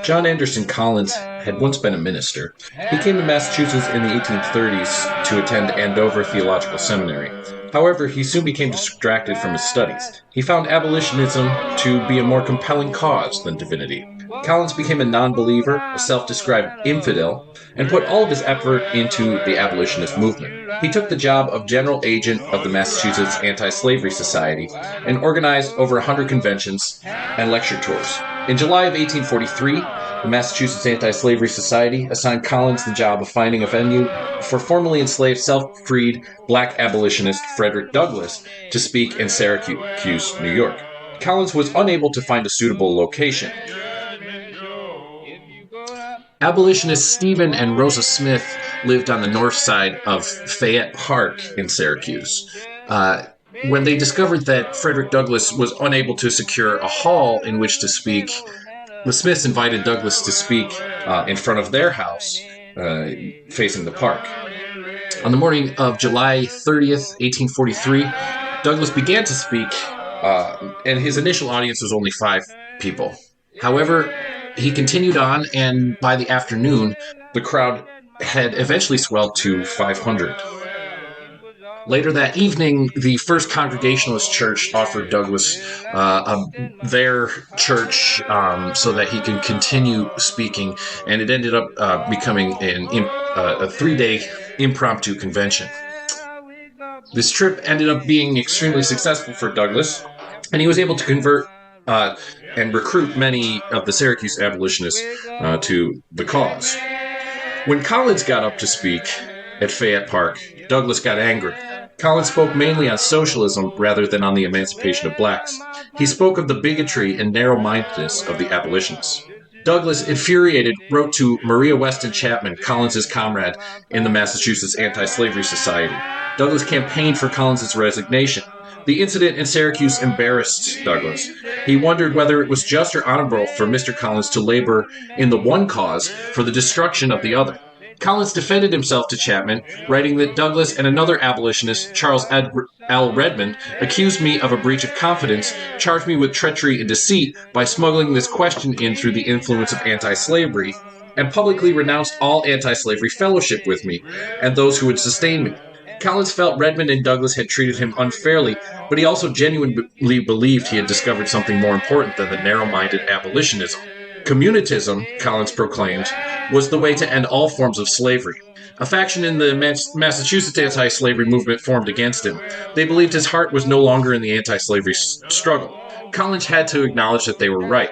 John Anderson Collins had once been a minister. He came to Massachusetts in the 1830s to attend Andover Theological Seminary. However, he soon became distracted from his studies. He found abolitionism to be a more compelling cause than divinity. Collins became a non-believer, a self-described infidel, and put all of his effort into the abolitionist movement. He took the job of general agent of the Massachusetts Anti-Slavery Society and organized over 100 conventions and lecture tours. In July of 1843, the Massachusetts Anti-Slavery Society assigned Collins the job of finding a venue for formerly enslaved, self-freed black abolitionist Frederick Douglass to speak in Syracuse, New York. Collins was unable to find a suitable location. Abolitionists Stephen and Rosa Smith lived on the north side of Fayette Park in Syracuse. When they discovered that Frederick Douglass was unable to secure a hall in which to speak, the Smiths invited Douglass to speak in front of their house, facing the park. On the morning of July 30th, 1843, Douglass began to speak, and his initial audience was only 5 people. However, he continued on, and by the afternoon, the crowd had eventually swelled to 500. Later that evening, the First Congregationalist Church offered Douglass their church so that he could continue speaking, and it ended up becoming a 3-day impromptu convention. This trip ended up being extremely successful for Douglass, and he was able to convert and recruit many of the Syracuse abolitionists to the cause. When Collins got up to speak at Fayette Park, Douglass got angry. Collins spoke mainly on socialism rather than on the emancipation of blacks. He spoke of the bigotry and narrow-mindedness of the abolitionists. Douglass, infuriated, wrote to Maria Weston Chapman, Collins's comrade in the Massachusetts Anti-Slavery Society. Douglass campaigned for Collins's resignation. The incident in Syracuse embarrassed Douglass. He wondered whether it was just or honorable for Mr. Collins to labor in the one cause for the destruction of the other. Collins defended himself to Chapman, writing that Douglass and another abolitionist, Charles L. Redmond, accused me of a breach of confidence, charged me with treachery and deceit by smuggling this question in through the influence of anti-slavery, and publicly renounced all anti-slavery fellowship with me and those who would sustain me. Collins felt Redmond and Douglass had treated him unfairly, but he also genuinely believed he had discovered something more important than the narrow-minded abolitionism. Communitism, Collins proclaimed, was the way to end all forms of slavery. A faction in the Massachusetts anti-slavery movement formed against him. They believed his heart was no longer in the anti-slavery struggle. Collins had to acknowledge that they were right.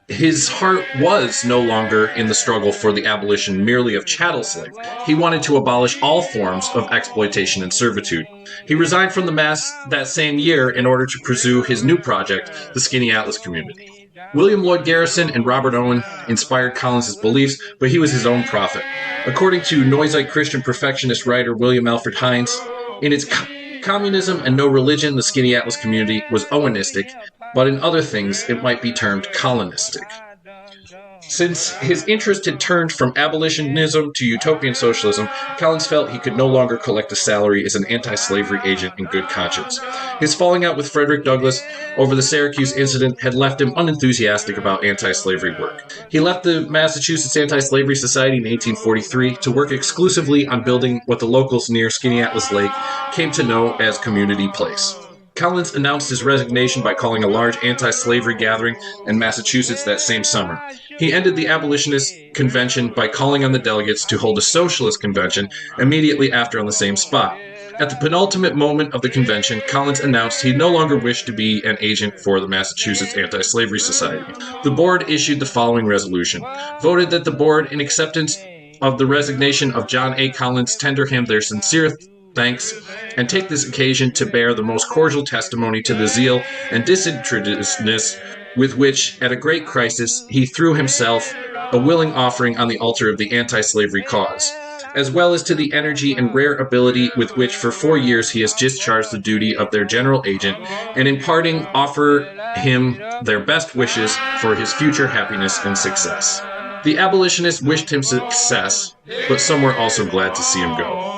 His heart was no longer in the struggle for the abolition merely of chattel slavery. He wanted to abolish all forms of exploitation and servitude. He resigned from the mass that same year in order to pursue his new project, the Skaneateles community. William Lloyd Garrison and Robert Owen inspired Collins' beliefs, but he was his own prophet. According to Noisite Christian perfectionist writer William Alfred Hines, in its communism and no religion, the Skaneateles community was Owenistic, but in other things it might be termed colonistic. Since his interest had turned from abolitionism to utopian socialism, Collins felt he could no longer collect a salary as an anti-slavery agent in good conscience. His falling out with Frederick Douglass over the Syracuse incident had left him unenthusiastic about anti-slavery work. He left the Massachusetts Anti-Slavery Society in 1843 to work exclusively on building what the locals near Skaneateles Lake came to know as Community Place. Collins announced his resignation by calling a large anti-slavery gathering in Massachusetts that same summer. He ended the abolitionist convention by calling on the delegates to hold a socialist convention immediately after on the same spot. At the penultimate moment of the convention, Collins announced he no longer wished to be an agent for the Massachusetts Anti-Slavery Society. The board issued the following resolution: voted that the board, in acceptance of the resignation of John A. Collins, tender him their sincere thanks, and take this occasion to bear the most cordial testimony to the zeal and disinterestedness with which, at a great crisis, he threw himself a willing offering on the altar of the anti-slavery cause, as well as to the energy and rare ability with which for 4 years he has discharged the duty of their general agent, and in parting offer him their best wishes for his future happiness and success. The abolitionists wished him success, but some were also glad to see him go.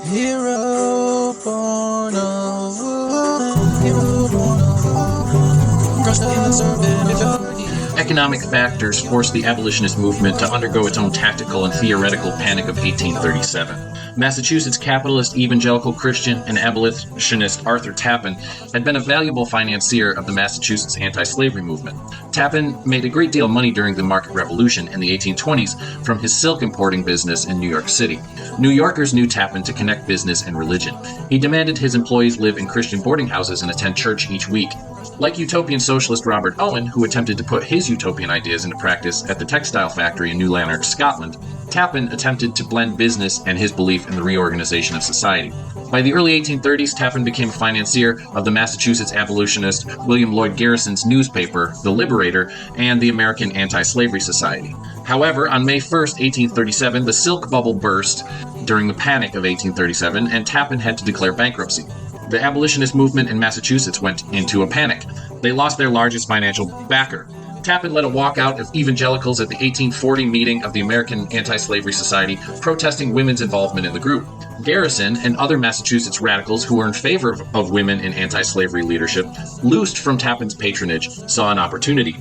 Hero born of woman, hero born of woman, crushed in the serpent, Economic factors forced the abolitionist movement to undergo its own tactical and theoretical Panic of 1837. Massachusetts capitalist, evangelical Christian, and abolitionist Arthur Tappan had been a valuable financier of the Massachusetts anti-slavery movement. Tappan made a great deal of money during the Market Revolution in the 1820s from his silk importing business in New York City. New Yorkers knew Tappan to connect business and religion. He demanded his employees live in Christian boarding houses and attend church each week. Like utopian socialist Robert Owen, who attempted to put his utopian ideas into practice at the textile factory in New Lanark, Scotland, Tappan attempted to blend business and his belief in the reorganization of society. By the early 1830s, Tappan became a financier of the Massachusetts abolitionist William Lloyd Garrison's newspaper, The Liberator, and the American Anti-Slavery Society. However, on May 1st, 1837, the silk bubble burst during the Panic of 1837, and Tappan had to declare bankruptcy. The abolitionist movement in Massachusetts went into a panic. They lost their largest financial backer. Tappan led a walkout of evangelicals at the 1840 meeting of the American Anti-Slavery Society, protesting women's involvement in the group. Garrison and other Massachusetts radicals who were in favor of women in anti-slavery leadership, loosed from Tappan's patronage, saw an opportunity.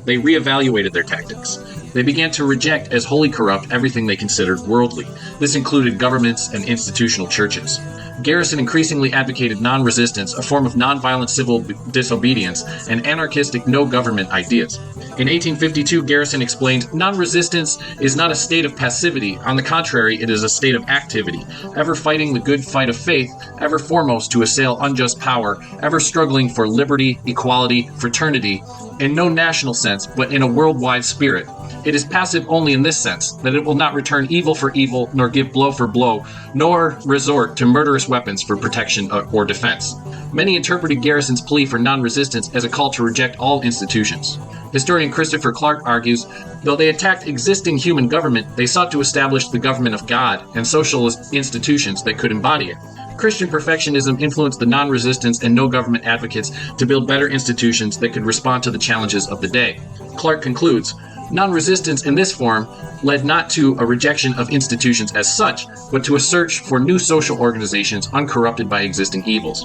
They reevaluated their tactics. They began to reject as wholly corrupt everything they considered worldly. This included governments and institutional churches. Garrison increasingly advocated non-resistance, a form of non-violent civil disobedience, and anarchistic no-government ideas. In 1852, Garrison explained, "Non-resistance is not a state of passivity. On the contrary, it is a state of activity, ever fighting the good fight of faith, ever foremost to assail unjust power, ever struggling for liberty, equality, fraternity, in no national sense, but in a worldwide spirit. It is passive only in this sense, that it will not return evil for evil, nor give blow for blow, nor resort to murderous weapons for protection or defense." Many interpreted Garrison's plea for non-resistance as a call to reject all institutions. Historian Christopher Clark argues, though they attacked existing human government, they sought to establish the government of God and socialist institutions that could embody it. Christian perfectionism influenced the non-resistance and no-government advocates to build better institutions that could respond to the challenges of the day. Clark concludes, "Non-resistance in this form led not to a rejection of institutions as such, but to a search for new social organizations uncorrupted by existing evils."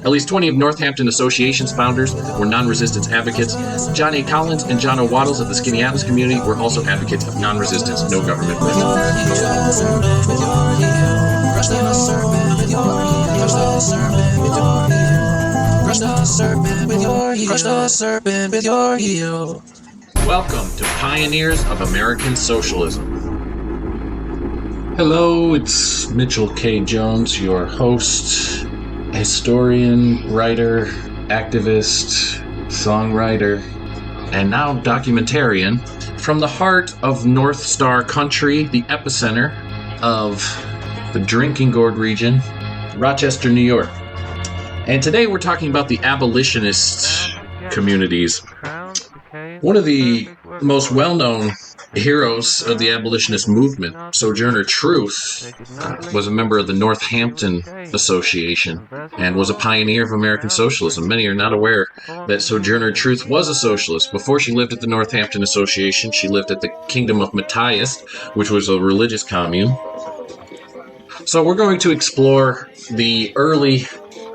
At least 20 of Northampton Association's founders were non-resistance advocates. John A. Collins and John O. Waddles of the Skaneateles community were also advocates of non-resistance, no-government movement. Welcome to Pioneers of American Socialism. Hello, it's Mitchell K. Jones, your host, historian, writer, activist, songwriter, and now documentarian from the heart of North Star Country, the epicenter of the Drinking Gourd region, Rochester, New York. And today we're talking about the abolitionist communities. One of the most well-known heroes of the abolitionist movement, Sojourner Truth, was a member of the Northampton Association and was a pioneer of American socialism. Many are not aware that Sojourner Truth was a socialist. Before she lived at the Northampton Association, she lived at the Kingdom of Matthias, which was a religious commune. So we're going to explore the early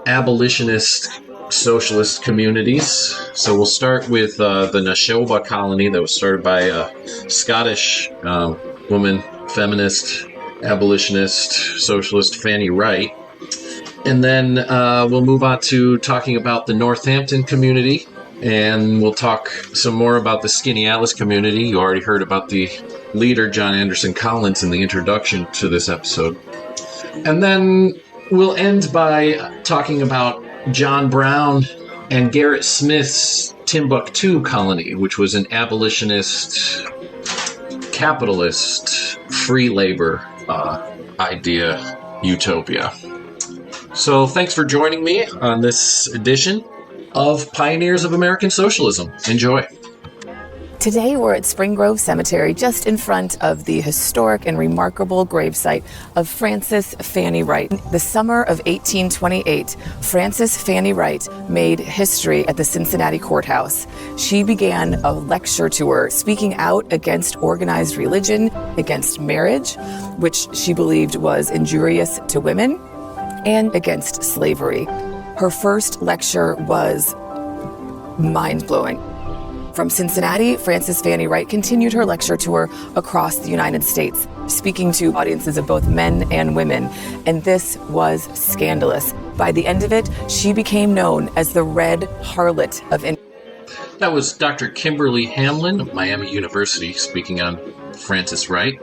abolitionist socialist communities. So we'll start with the Nashoba colony that was started by a Scottish woman, feminist, abolitionist, socialist Fanny Wright. And then we'll move on to talking about the Northampton community, and we'll talk some more about the Skaneateles community. You already heard about the leader, John Anderson Collins, in the introduction to this episode. And then we'll end by talking about John Brown and Garrett Smith's Timbuktu colony, which was an abolitionist, capitalist, free labor idea utopia. So thanks for joining me on this edition of Pioneers of American Socialism. Enjoy. Today we're at Spring Grove Cemetery, just in front of the historic and remarkable gravesite of Frances Fanny Wright. The summer of 1828, Frances Fanny Wright made history at the Cincinnati courthouse. She began a lecture tour speaking out against organized religion, against marriage, which she believed was injurious to women, and against slavery. Her first lecture was mind-blowing. From Cincinnati, Frances Fanny Wright continued her lecture tour across the United States, speaking to audiences of both men and women, and this was scandalous. By the end of it, she became known as the Red Harlot of India. That was Dr. Kimberly Hamlin of Miami University speaking on Frances Wright.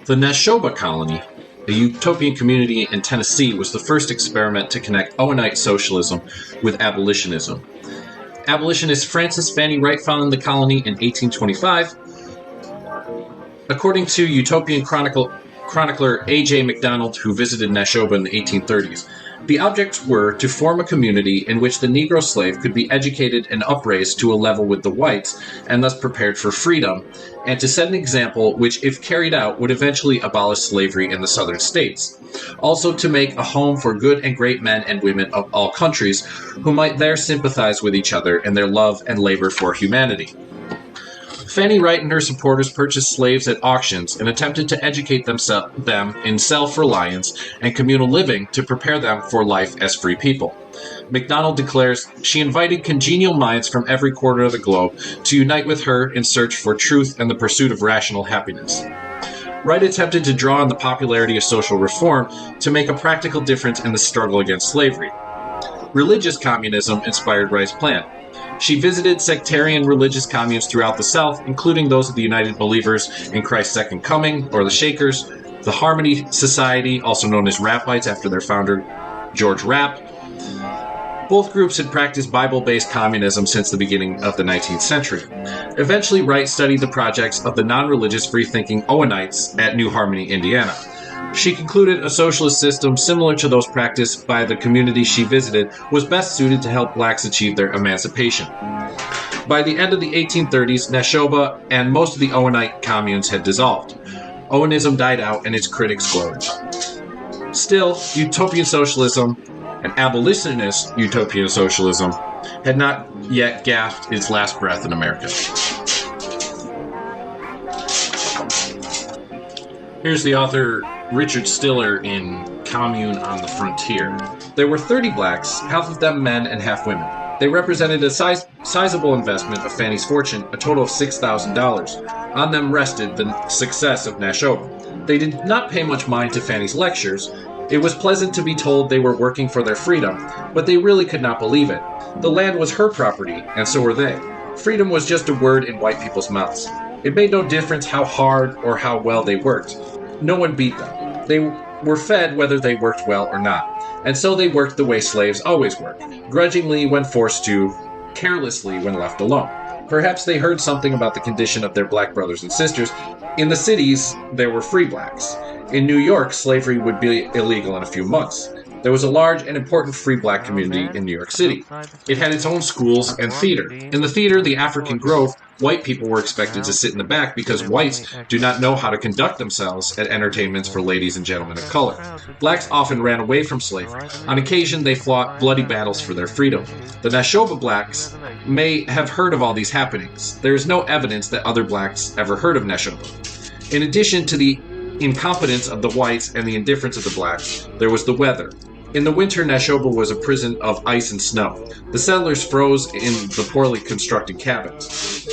The Nashoba colony, a utopian community in Tennessee, was the first experiment to connect Owenite socialism with abolitionism. Abolitionist Frances Fanny Wright founded the colony in 1825. According to utopian chronicler A.J. MacDonald, who visited Nashoba in the 1830s, the objects were to form a community in which the Negro slave could be educated and upraised to a level with the whites, and thus prepared for freedom, and to set an example which, if carried out, would eventually abolish slavery in the southern states. Also to make a home for good and great men and women of all countries, who might there sympathize with each other in their love and labor for humanity. Fanny Wright and her supporters purchased slaves at auctions and attempted to educate them in self-reliance and communal living to prepare them for life as free people. MacDonald declares, she invited congenial minds from every corner of the globe to unite with her in search for truth and the pursuit of rational happiness. Wright attempted to draw on the popularity of social reform to make a practical difference in the struggle against slavery. Religious communism inspired Wright's plan. She visited sectarian religious communes throughout the South, including those of the United Believers in Christ's Second Coming, or the Shakers, the Harmony Society, also known as Rappites after their founder, George Rapp. Both groups had practiced Bible-based communism since the beginning of the 19th century. Eventually, Wright studied the projects of the non-religious free-thinking Owenites at New Harmony, Indiana. She concluded a socialist system similar to those practiced by the community she visited was best suited to help blacks achieve their emancipation. By the end of the 1830s, Nashoba and most of the Owenite communes had dissolved. Owenism died out and its critics flourished. Still, utopian socialism and abolitionist utopian socialism had not yet gasped its last breath in America. Here's the author Richard Stiller in Commune on the Frontier. There were 30 blacks, half of them men and half women. They represented a sizable investment of Fanny's fortune, a total of $6,000. On them rested the success of Nashoba. They did not pay much mind to Fanny's lectures. It was pleasant to be told they were working for their freedom, but they really could not believe it. The land was her property, and so were they. Freedom was just a word in white people's mouths. It made no difference how hard or how well they worked. No one beat them. They were fed whether they worked well or not. And so they worked the way slaves always work, grudgingly when forced to, carelessly when left alone. Perhaps they heard something about the condition of their black brothers and sisters. In the cities, there were free blacks. In New York, slavery would be illegal in a few months. There was a large and important free black community in New York City. It had its own schools and theater. In the theater, the African Grove, white people were expected to sit in the back because whites do not know how to conduct themselves at entertainments for ladies and gentlemen of color. Blacks often ran away from slavery. On occasion, they fought bloody battles for their freedom. The Nashoba blacks may have heard of all these happenings. There is no evidence that other blacks ever heard of Nashoba. In addition to the incompetence of the whites and the indifference of the blacks, there was the weather. In the winter, Nashoba was a prison of ice and snow. The settlers froze in the poorly constructed cabins.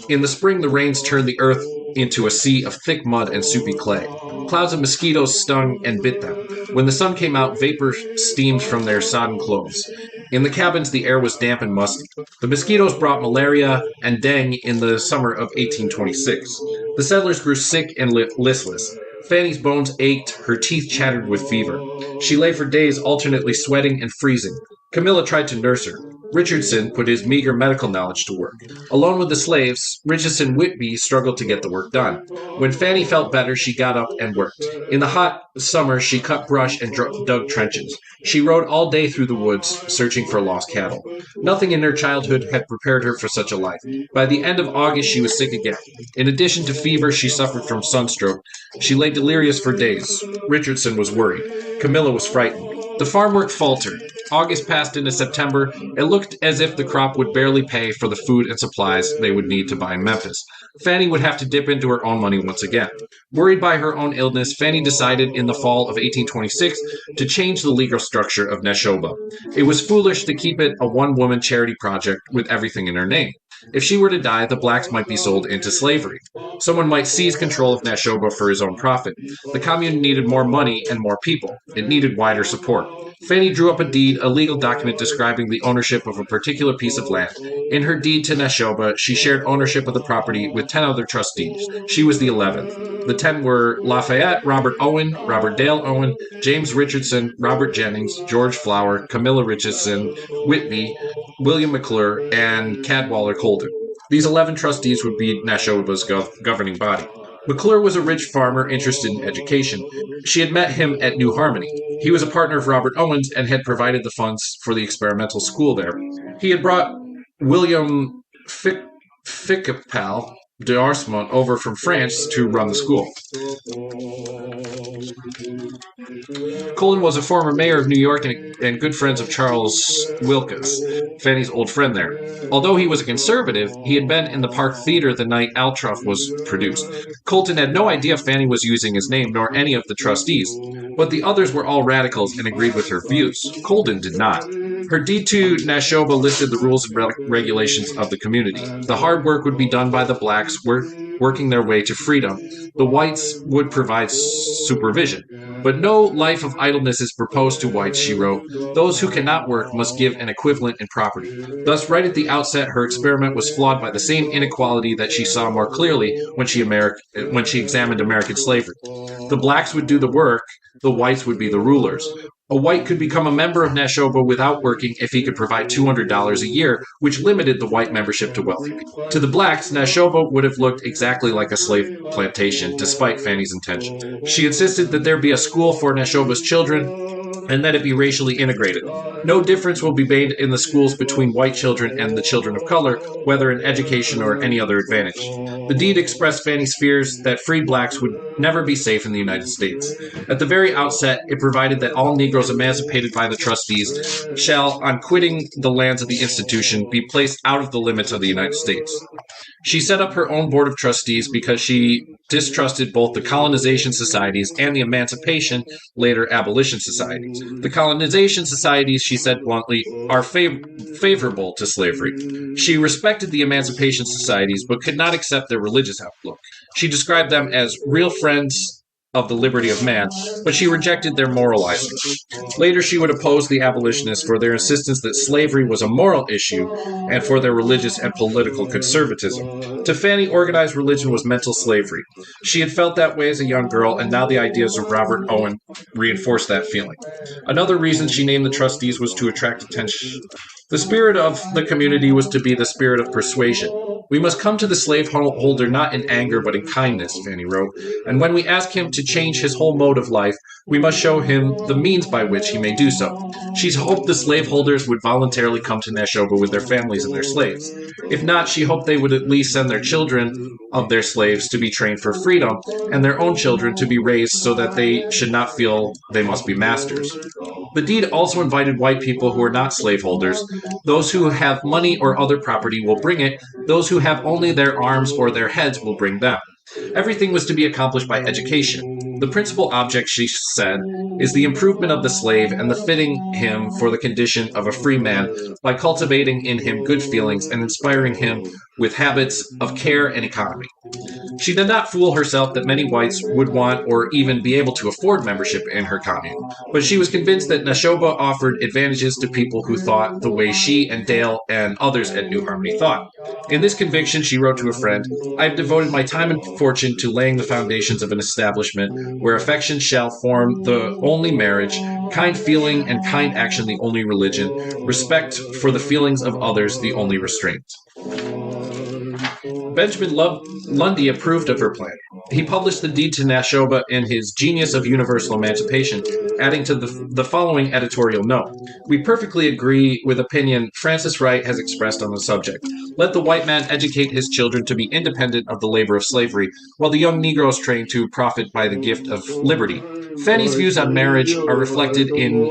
In the spring, the rains turned the earth into a sea of thick mud and soupy clay. Clouds of mosquitoes stung and bit them. When the sun came out, vapor steamed from their sodden clothes. In the cabins, the air was damp and musty. The mosquitoes brought malaria and dengue in the summer of 1826. The settlers grew sick and listless. Fanny's bones ached, her teeth chattered with fever. She lay for days alternately sweating and freezing. Camilla tried to nurse her. Richardson put his meager medical knowledge to work. Alone with the slaves, Richardson Whitby struggled to get the work done. When Fanny felt better, she got up and worked. In the hot summer, she cut brush and dug trenches. She rode all day through the woods, searching for lost cattle. Nothing in her childhood had prepared her for such a life. By the end of August, she was sick again. In addition to fever, she suffered from sunstroke. She lay delirious for days. Richardson was worried. Camilla was frightened. The farm work faltered. August passed into September. It looked as if the crop would barely pay for the food and supplies they would need to buy in Memphis. Fanny would have to dip into her own money once again. Worried by her own illness, Fanny decided in the fall of 1826 to change the legal structure of Nashoba. It was foolish to keep it a one-woman charity project with everything in her name. If she were to die, the blacks might be sold into slavery. Someone might seize control of Nashoba for his own profit. The commune needed more money and more people. It needed wider support. Fanny drew up a deed, a legal document describing the ownership of a particular piece of land. In her deed to Nashoba, she shared ownership of the property with 10 other trustees. She was the 11th. The 10 were Lafayette, Robert Owen, Robert Dale Owen, James Richardson, Robert Jennings, George Flower, Camilla Richardson, Whitby, William McClure, and Cadwallader Colden. These 11 trustees would be Nashoba's governing body. McClure was a rich farmer interested in education. She had met him at New Harmony. He was a partner of Robert Owen's and had provided the funds for the experimental school there. He had brought William Ficapal d'Arsmont over from France to run the school. Colden was a former mayor of New York and good friends of Charles Wilkes, Fanny's old friend there. Although he was a conservative, he had been in the Park Theater the night Altroff was produced. Colden had no idea Fanny was using his name, nor any of the trustees, but the others were all radicals and agreed with her views. Colden did not. Her deed to Nashoba listed the rules and regulations of the community. The hard work would be done by the blacks working their way to freedom. The whites would provide supervision. But no life of idleness is proposed to whites, she wrote. Those who cannot work must give an equivalent in property. Thus, right at the outset, her experiment was flawed by the same inequality that she saw more clearly when she examined American slavery. The blacks would do the work, the whites would be the rulers. A white could become a member of Nashoba without working if he could provide $200 a year, which limited the white membership to wealthy people. To the blacks, Nashoba would have looked exactly like a slave plantation, despite Fanny's intentions. She insisted that there be a school for Nashoba's children, and that it be racially integrated. No difference will be made in the schools between white children and the children of color, whether in education or any other advantage. The deed expressed Fanny's fears that freed blacks would never be safe in the United States. At the very outset, it provided that all Negroes emancipated by the trustees shall, on quitting the lands of the institution, be placed out of the limits of the United States. She set up her own board of trustees because she distrusted both the colonization societies and the emancipation, later abolition societies. The colonization societies, she said bluntly, are favorable to slavery. She respected the emancipation societies, but could not accept their religious outlook. She described them as real friends of the liberty of man, but she rejected their moralizing. Later, she would oppose the abolitionists for their insistence that slavery was a moral issue and for their religious and political conservatism. To Fanny, organized religion was mental slavery. She had felt that way as a young girl, and now the ideas of Robert Owen reinforced that feeling. Another reason she named the trustees was to attract attention. The spirit of the community was to be the spirit of persuasion. We must come to the slaveholder not in anger but in kindness, Fanny wrote, and when we ask him to change his whole mode of life, we must show him the means by which he may do so. She hoped the slaveholders would voluntarily come to Nashoba with their families and their slaves. If not, she hoped they would at least send their children of their slaves to be trained for freedom, and their own children to be raised so that they should not feel they must be masters. The deed also invited white people who are not slaveholders. Those who have money or other property will bring it. Those who have only their arms or their heads will bring them. Everything was to be accomplished by education. The principal object, she said, is the improvement of the slave and the fitting him for the condition of a free man by cultivating in him good feelings and inspiring him with habits of care and economy. She did not fool herself that many whites would want or even be able to afford membership in her commune, but she was convinced that Nashoba offered advantages to people who thought the way she and Dale and others at New Harmony thought. In this conviction, she wrote to a friend, "I have devoted my time and fortune to laying the foundations of an establishment where affection shall form the only marriage, kind feeling and kind action the only religion, respect for the feelings of others the only restraint." Benjamin Lundy approved of her plan. He published the deed to Nashoba in his Genius of Universal Emancipation, adding to the following editorial note. "We perfectly agree with opinion Francis Wright has expressed on the subject. Let the white man educate his children to be independent of the labor of slavery, while the young Negro is trained to profit by the gift of liberty. Fanny's views on marriage are reflected in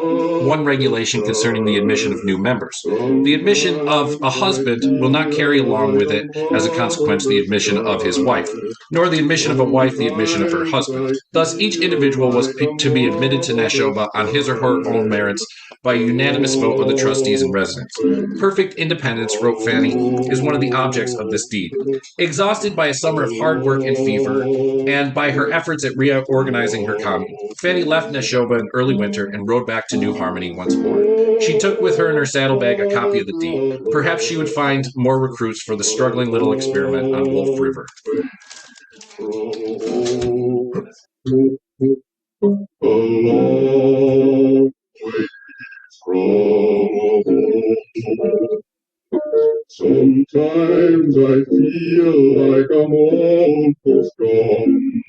one regulation concerning the admission of new members. The admission of a husband will not carry along with it, as a consequence, the admission of his wife, nor the admission of a wife the admission of her husband. Thus, each individual was to be admitted to Nashoba on his or her own merits by a unanimous vote of the trustees and residents. Perfect independence, wrote Fanny, is one of the objects of this deed. Exhausted by a summer of hard work and fever, and by her efforts at reorganizing her commune, Fanny left Nashoba in early winter and rode back to New Harmony once more. She took with her in her saddlebag a copy of the deed. Perhaps she would find more recruits for the struggling little experiment on Wolf River. Sometimes I feel like I'm almost gone.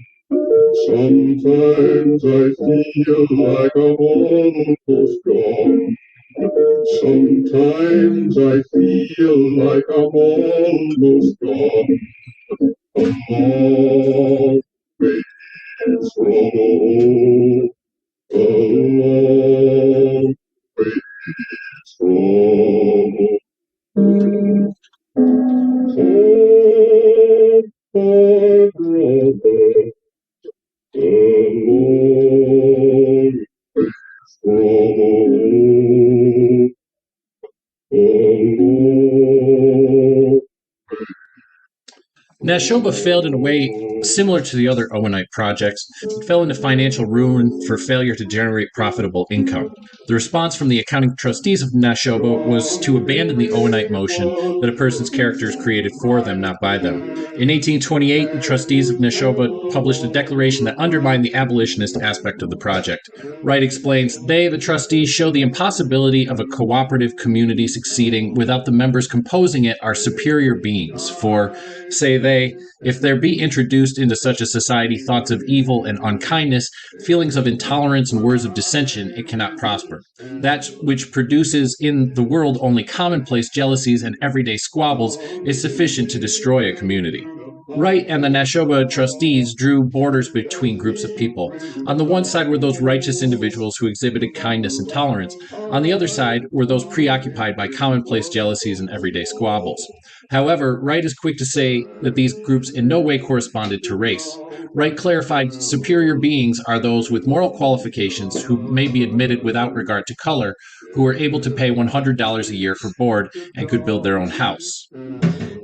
Sometimes I feel like I'm almost gone. Sometimes I feel like I'm almost gone. A long ways from home. A long ways from home. Home, my brother. A long ways from home. A long Nashoba failed in a way similar to the other Owenite projects. It fell into financial ruin for failure to generate profitable income. The response from the accounting trustees of Nashoba was to abandon the Owenite motion that a person's character is created for them, not by them. In 1828, the trustees of Nashoba published a declaration that undermined the abolitionist aspect of the project. Wright explains, "They, the trustees, show the impossibility of a cooperative community succeeding without the members composing it are superior beings, for, say they, if there be introduced into such a society thoughts of evil and unkindness, feelings of intolerance and words of dissension, it cannot prosper. That which produces in the world only commonplace jealousies and everyday squabbles is sufficient to destroy a community." Wright and the Nashoba trustees drew borders between groups of people. On the one side were those righteous individuals who exhibited kindness and tolerance. On the other side were those preoccupied by commonplace jealousies and everyday squabbles. However, Wright is quick to say that these groups in no way corresponded to race. Wright clarified superior beings are those with moral qualifications who may be admitted without regard to color, who are able to pay $100 a year for board and could build their own house.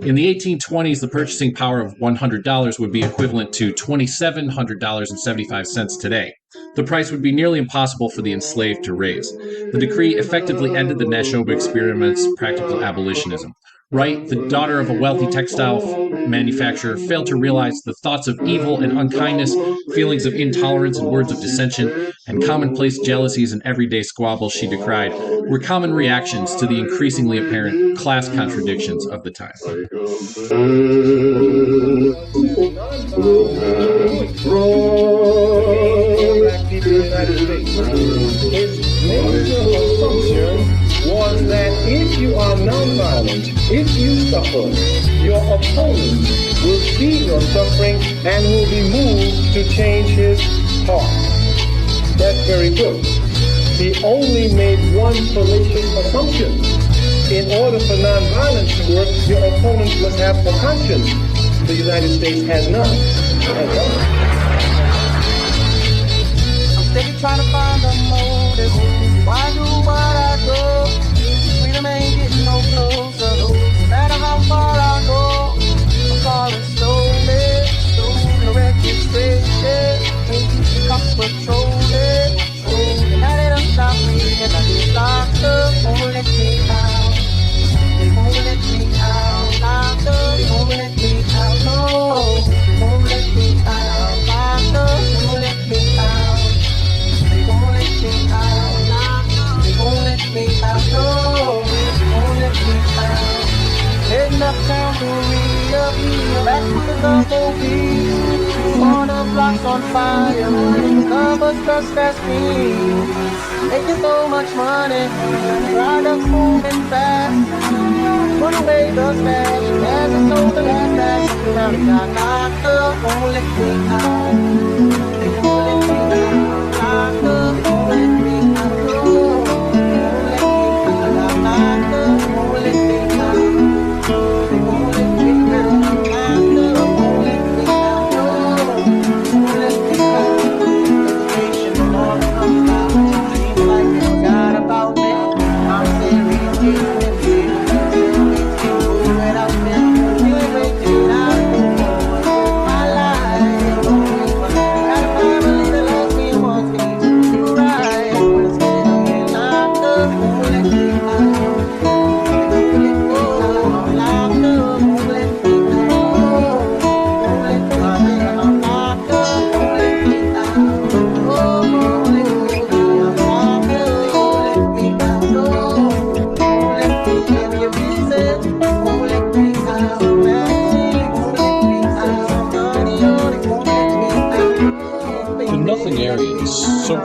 In the 1820s, the purchasing power of $100 would be equivalent to $2,700.75 today. The price would be nearly impossible for the enslaved to raise. The decree effectively ended the Nashoba experiment's practical abolitionism. Wright, the daughter of a wealthy textile manufacturer, failed to realize the thoughts of evil and unkindness, feelings of intolerance and words of dissension, and commonplace jealousies and everyday squabbles she decried were common reactions to the increasingly apparent class contradictions of the time. Was that if you are nonviolent, if you suffer, your opponent will see your suffering and will be moved to change his heart. That's very good. He only made one fallacious assumption. In order for nonviolence to work, your opponent must have a conscience. The United States has none. I'm steady trying to find a motive. Why do what I do? Freedom ain't getting no closer. No matter how far I go, I'm falling slowly. The registration, cops patrolling. And now they don't stop me, and I get locked up. Won't let me out. They won't let me out. Locked up. They won't let me out. No, they won't let me out. Locked up. They won't let me out. They won't let me out. They won't let me out, no, they won't let me out. Heading uptown to re-up, back to the movies. Corner blocks on fire, numbers just as speed. Making so much money, products moving fast. Run away the stash, as it's over that back. Now they got locked up, won't let me out. They won't let me out.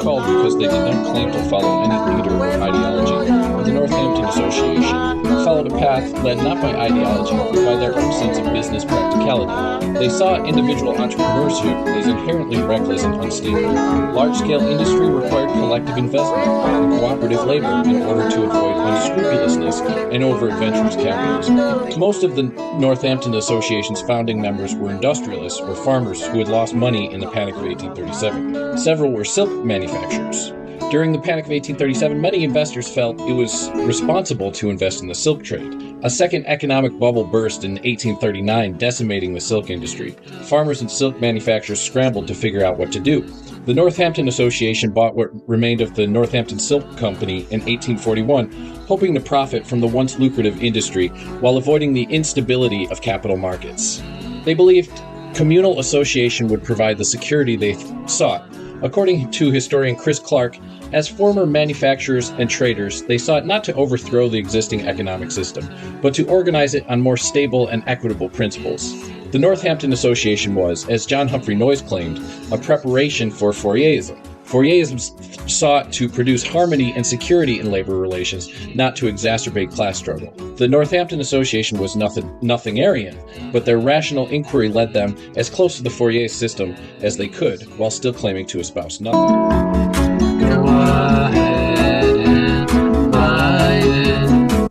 called because they did not claim to follow any leader or ideology. The Northampton Association followed a path led not by ideology, but by their own sense of business practicality. They saw individual entrepreneurship as inherently reckless and unstable. Large-scale industry required collective investment and cooperative labor in order to avoid unscrupulousness and over-adventurous capitalism. Most of the Northampton Association's founding members were industrialists or farmers who had lost money in the Panic of 1837. Several were silk manufacturers. During the Panic of 1837, many investors felt it was responsible to invest in the silk trade. A second economic bubble burst in 1839, decimating the silk industry. Farmers and silk manufacturers scrambled to figure out what to do. The Northampton Association bought what remained of the Northampton Silk Company in 1841, hoping to profit from the once lucrative industry while avoiding the instability of capital markets. They believed communal association would provide the security they sought. According to historian Chris Clark, as former manufacturers and traders, they sought not to overthrow the existing economic system, but to organize it on more stable and equitable principles. The Northampton Association was, as John Humphrey Noyes claimed, a preparation for Fourierism. Fourierism sought to produce harmony and security in labor relations, not to exacerbate class struggle. The Northampton Association was nothingarian, but their rational inquiry led them as close to the Fourier system as they could, while still claiming to espouse nothing.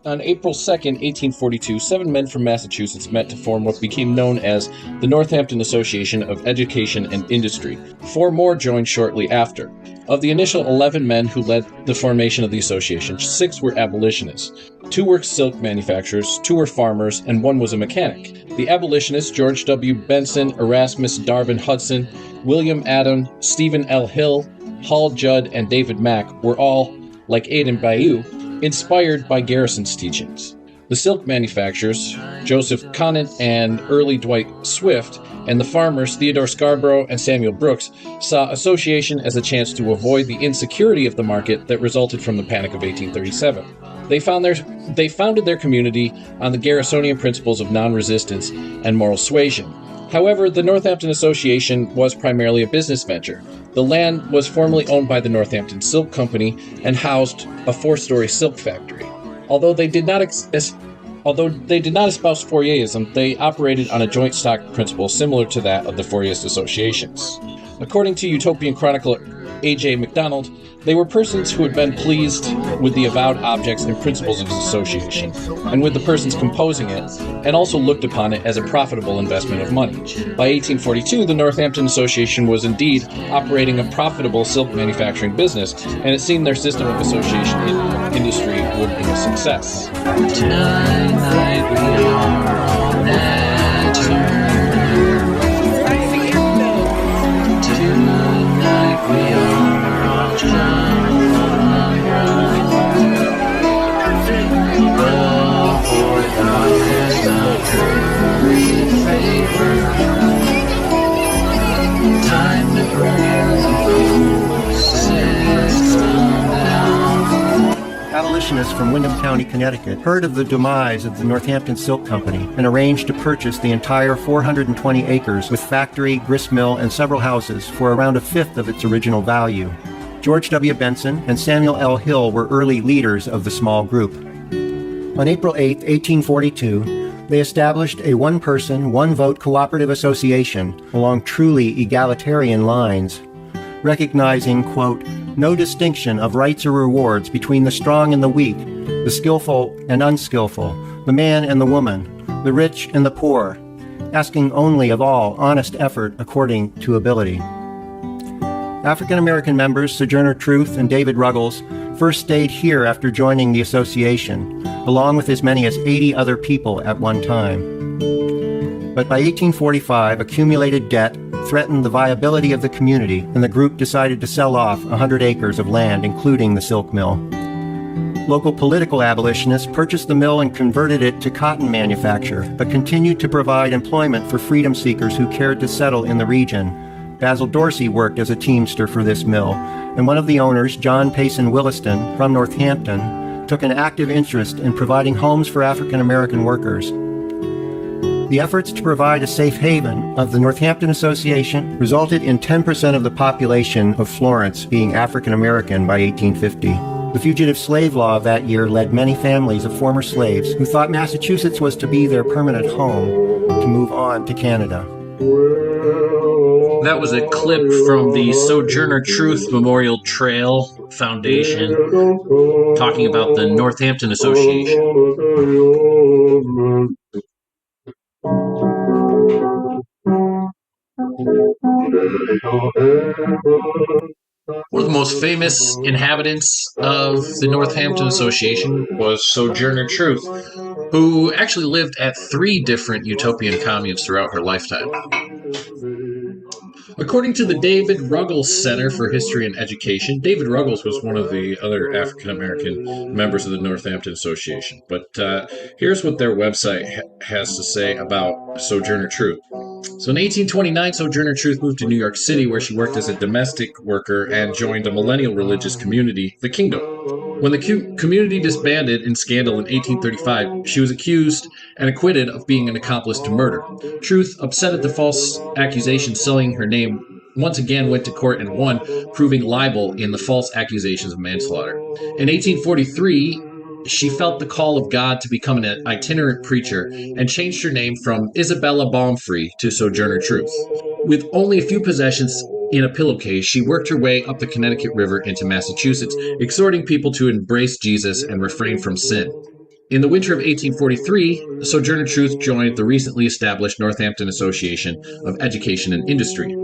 On April 2nd, 1842, 7 men from Massachusetts met to form what became known as the Northampton Association of Education and Industry. 4 more joined shortly after. Of the initial 11 men who led the formation of the association, 6 were abolitionists. 2 were silk manufacturers, 2 were farmers, and 1 was a mechanic. The abolitionists, George W. Benson, Erasmus Darvin Hudson, William Adam, Stephen L. Hill, Hall Judd, and David Mack, were all, like Aidan Bayou, inspired by Garrison's teachings. The silk manufacturers, Joseph Conant and early Dwight Swift, and the farmers, Theodore Scarborough and Samuel Brooks, saw association as a chance to avoid the insecurity of the market that resulted from the Panic of 1837. They founded their community on the Garrisonian principles of non-resistance and moral suasion. However, the Northampton Association was primarily a business venture. The land was formerly owned by the Northampton Silk Company and housed a 4-story silk factory. Although they did not espouse Fourierism, they operated on a joint stock principle similar to that of the Fourierist associations. According to Utopian chronicler A.J. MacDonald, they were persons who had been pleased with the avowed objects and principles of association, and with the persons composing it, and also looked upon it as a profitable investment of money. By 1842, the Northampton Association was indeed operating a profitable silk manufacturing business, and it seemed their system of association in industry would be a success. Tonight we are all Tonight we are all Abolitionists from Windham County, Connecticut, heard of the demise of the Northampton Silk Company and arranged to purchase the entire 420 acres with factory, gristmill, and several houses for around 1/5 of its original value. George W. Benson and Samuel L. Hill were early leaders of the small group. On April 8, 1842, they established a one-person, one-vote cooperative association along truly egalitarian lines, recognizing, quote, no distinction of rights or rewards between the strong and the weak, the skillful and unskillful, the man and the woman, the rich and the poor, asking only of all honest effort according to ability. African American members Sojourner Truth and David Ruggles first stayed here after joining the association, along with as many as 80 other people at one time. But by 1845, accumulated debt threatened the viability of the community, and the group decided to sell off 100 acres of land, including the silk mill. Local political abolitionists purchased the mill and converted it to cotton manufacture, but continued to provide employment for freedom seekers who cared to settle in the region. Basil Dorsey worked as a teamster for this mill, and one of the owners, John Payson Williston, from Northampton, took an active interest in providing homes for African American workers. The efforts to provide a safe haven of the Northampton Association resulted in 10% of the population of Florence being African American by 1850. The fugitive slave law of that year led many families of former slaves who thought Massachusetts was to be their permanent home to move on to Canada. That was a clip from the Sojourner Truth Memorial Trail Foundation talking about the Northampton Association. One of the most famous inhabitants of the Northampton Association was Sojourner Truth, who actually lived at 3 different utopian communes throughout her lifetime. According to the David Ruggles Center for History and Education, David Ruggles was one of the other African-American members of the Northampton Association. But here's what their website has to say about Sojourner Truth. So in 1829, Sojourner Truth moved to New York City, where she worked as a domestic worker and joined a millennial religious community, the Kingdom. When the community disbanded in scandal in 1835, she was accused and acquitted of being an accomplice to murder. Truth, upset at the false accusation sullying her name, once again went to court and won, proving libel in the false accusations of manslaughter. In 1843, she felt the call of God to become an itinerant preacher and changed her name from Isabella Baumfree to Sojourner Truth. With only a few possessions in a pillowcase, she worked her way up the Connecticut River into Massachusetts, exhorting people to embrace Jesus and refrain from sin. In the winter of 1843, Sojourner Truth joined the recently established Northampton Association of Education and Industry.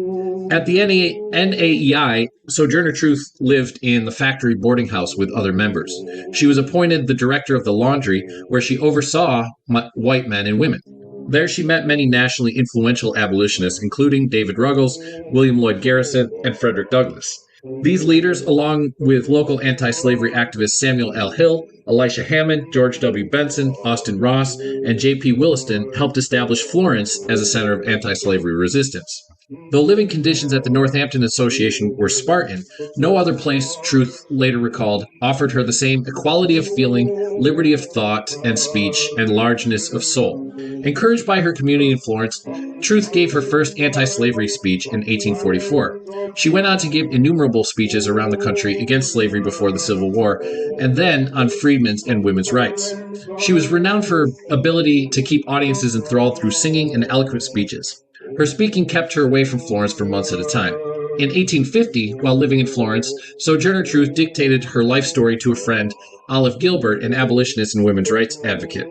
At the NAEI, Sojourner Truth lived in the factory boarding house with other members. She was appointed the director of the laundry, where she oversaw white men and women. There she met many nationally influential abolitionists, including David Ruggles, William Lloyd Garrison, and Frederick Douglass. These leaders, along with local anti-slavery activists Samuel L. Hill, Elisha Hammond, George W. Benson, Austin Ross, and J.P. Williston, helped establish Florence as a center of anti-slavery resistance. Though living conditions at the Northampton Association were Spartan, no other place, Truth later recalled, offered her the same equality of feeling, liberty of thought and speech, and largeness of soul. Encouraged by her community in Florence, Truth gave her first anti-slavery speech in 1844. She went on to give innumerable speeches around the country against slavery before the Civil War, and then on freedmen's and women's rights. She was renowned for her ability to keep audiences enthralled through singing and eloquent speeches. Her speaking kept her away from Florence for months at a time. In 1850, while living in Florence, Sojourner Truth dictated her life story to a friend, Olive Gilbert, an abolitionist and women's rights advocate.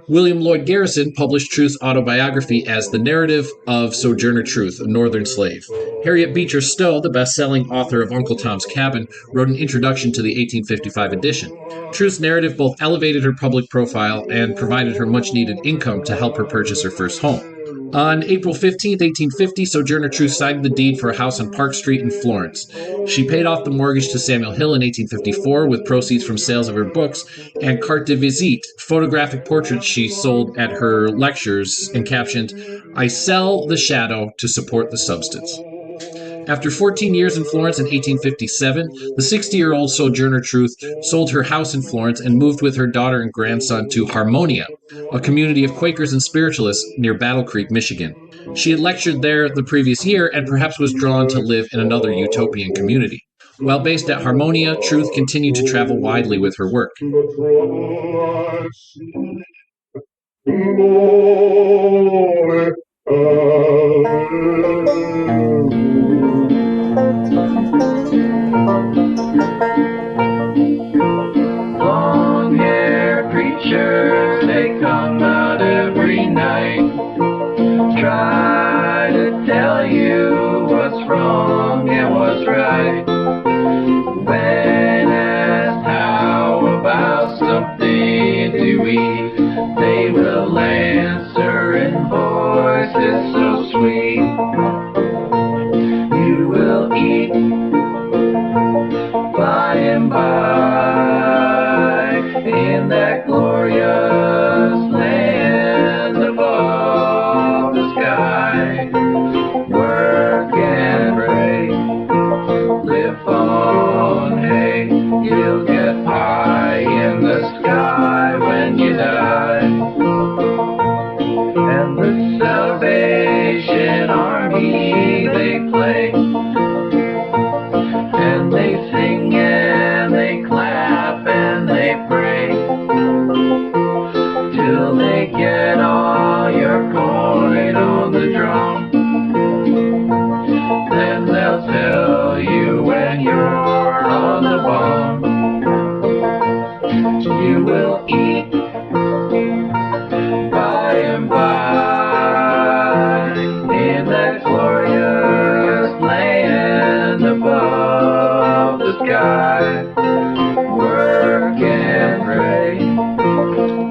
William Lloyd Garrison published Truth's autobiography as The Narrative of Sojourner Truth, a Northern Slave. Harriet Beecher Stowe, the best-selling author of Uncle Tom's Cabin, wrote an introduction to the 1855 edition. Truth's narrative both elevated her public profile and provided her much-needed income to help her purchase her first home. On April 15, 1850, Sojourner Truth signed the deed for a house on Park Street in Florence. She paid off the mortgage to Samuel Hill in 1854 with proceeds from sales of her books and carte de visite, photographic portraits she sold at her lectures, and captioned, "I sell the shadow to support the substance." After 14 years in Florence in 1857, the 60-year-old Sojourner Truth sold her house in Florence and moved with her daughter and grandson to Harmonia, a community of Quakers and spiritualists near Battle Creek, Michigan. She had lectured there the previous year and perhaps was drawn to live in another utopian community. While based at Harmonia, Truth continued to travel widely with her work. Long-haired preachers, they come out every night, try to tell you what's wrong and what's right. When asked how about something to eat, they will answer in voices so sweet. You will eat by and by in that glorious land above the sky. Work and pray, live on hay, you'll get high in the sky when you die. And by, work and pray,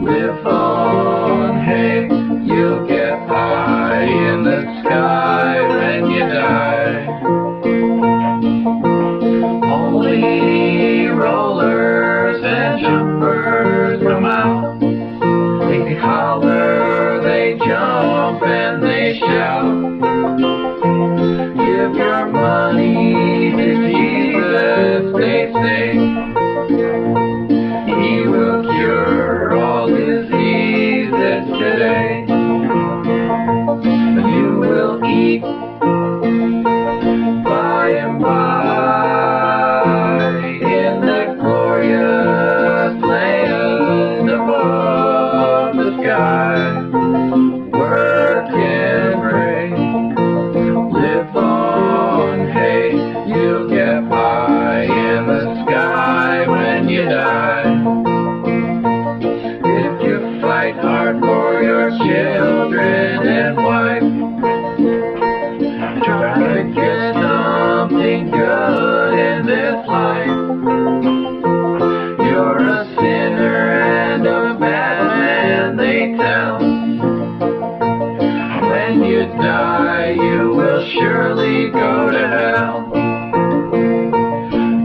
live on hay, you'll get pie in the sky when you die. Only rollers and jumpers come out, they holler, they jump and they shout. Give your money to Jesus, they say. He will cure all diseases today. You will eat by and by in the glorious land above the sky. Work and pray, live on hay, you'll get pie in the sky when you die. If you fight hard for your children and wife, try to get something good in this life. You're a sinner and a bad man, they tell. When you die, you will surely go to hell.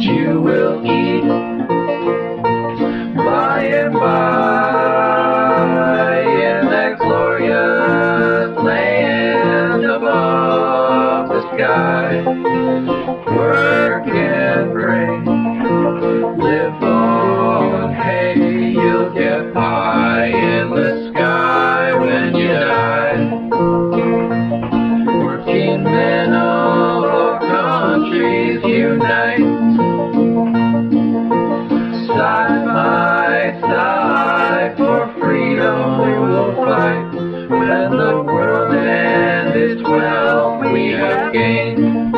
You will eat by and by in that glorious land above the sky. Work and pray, live on hay, you'll get pie in the sky when you die. Working men of all countries unite, side by side for freedom we will fight. When the world and its wealth we have gained,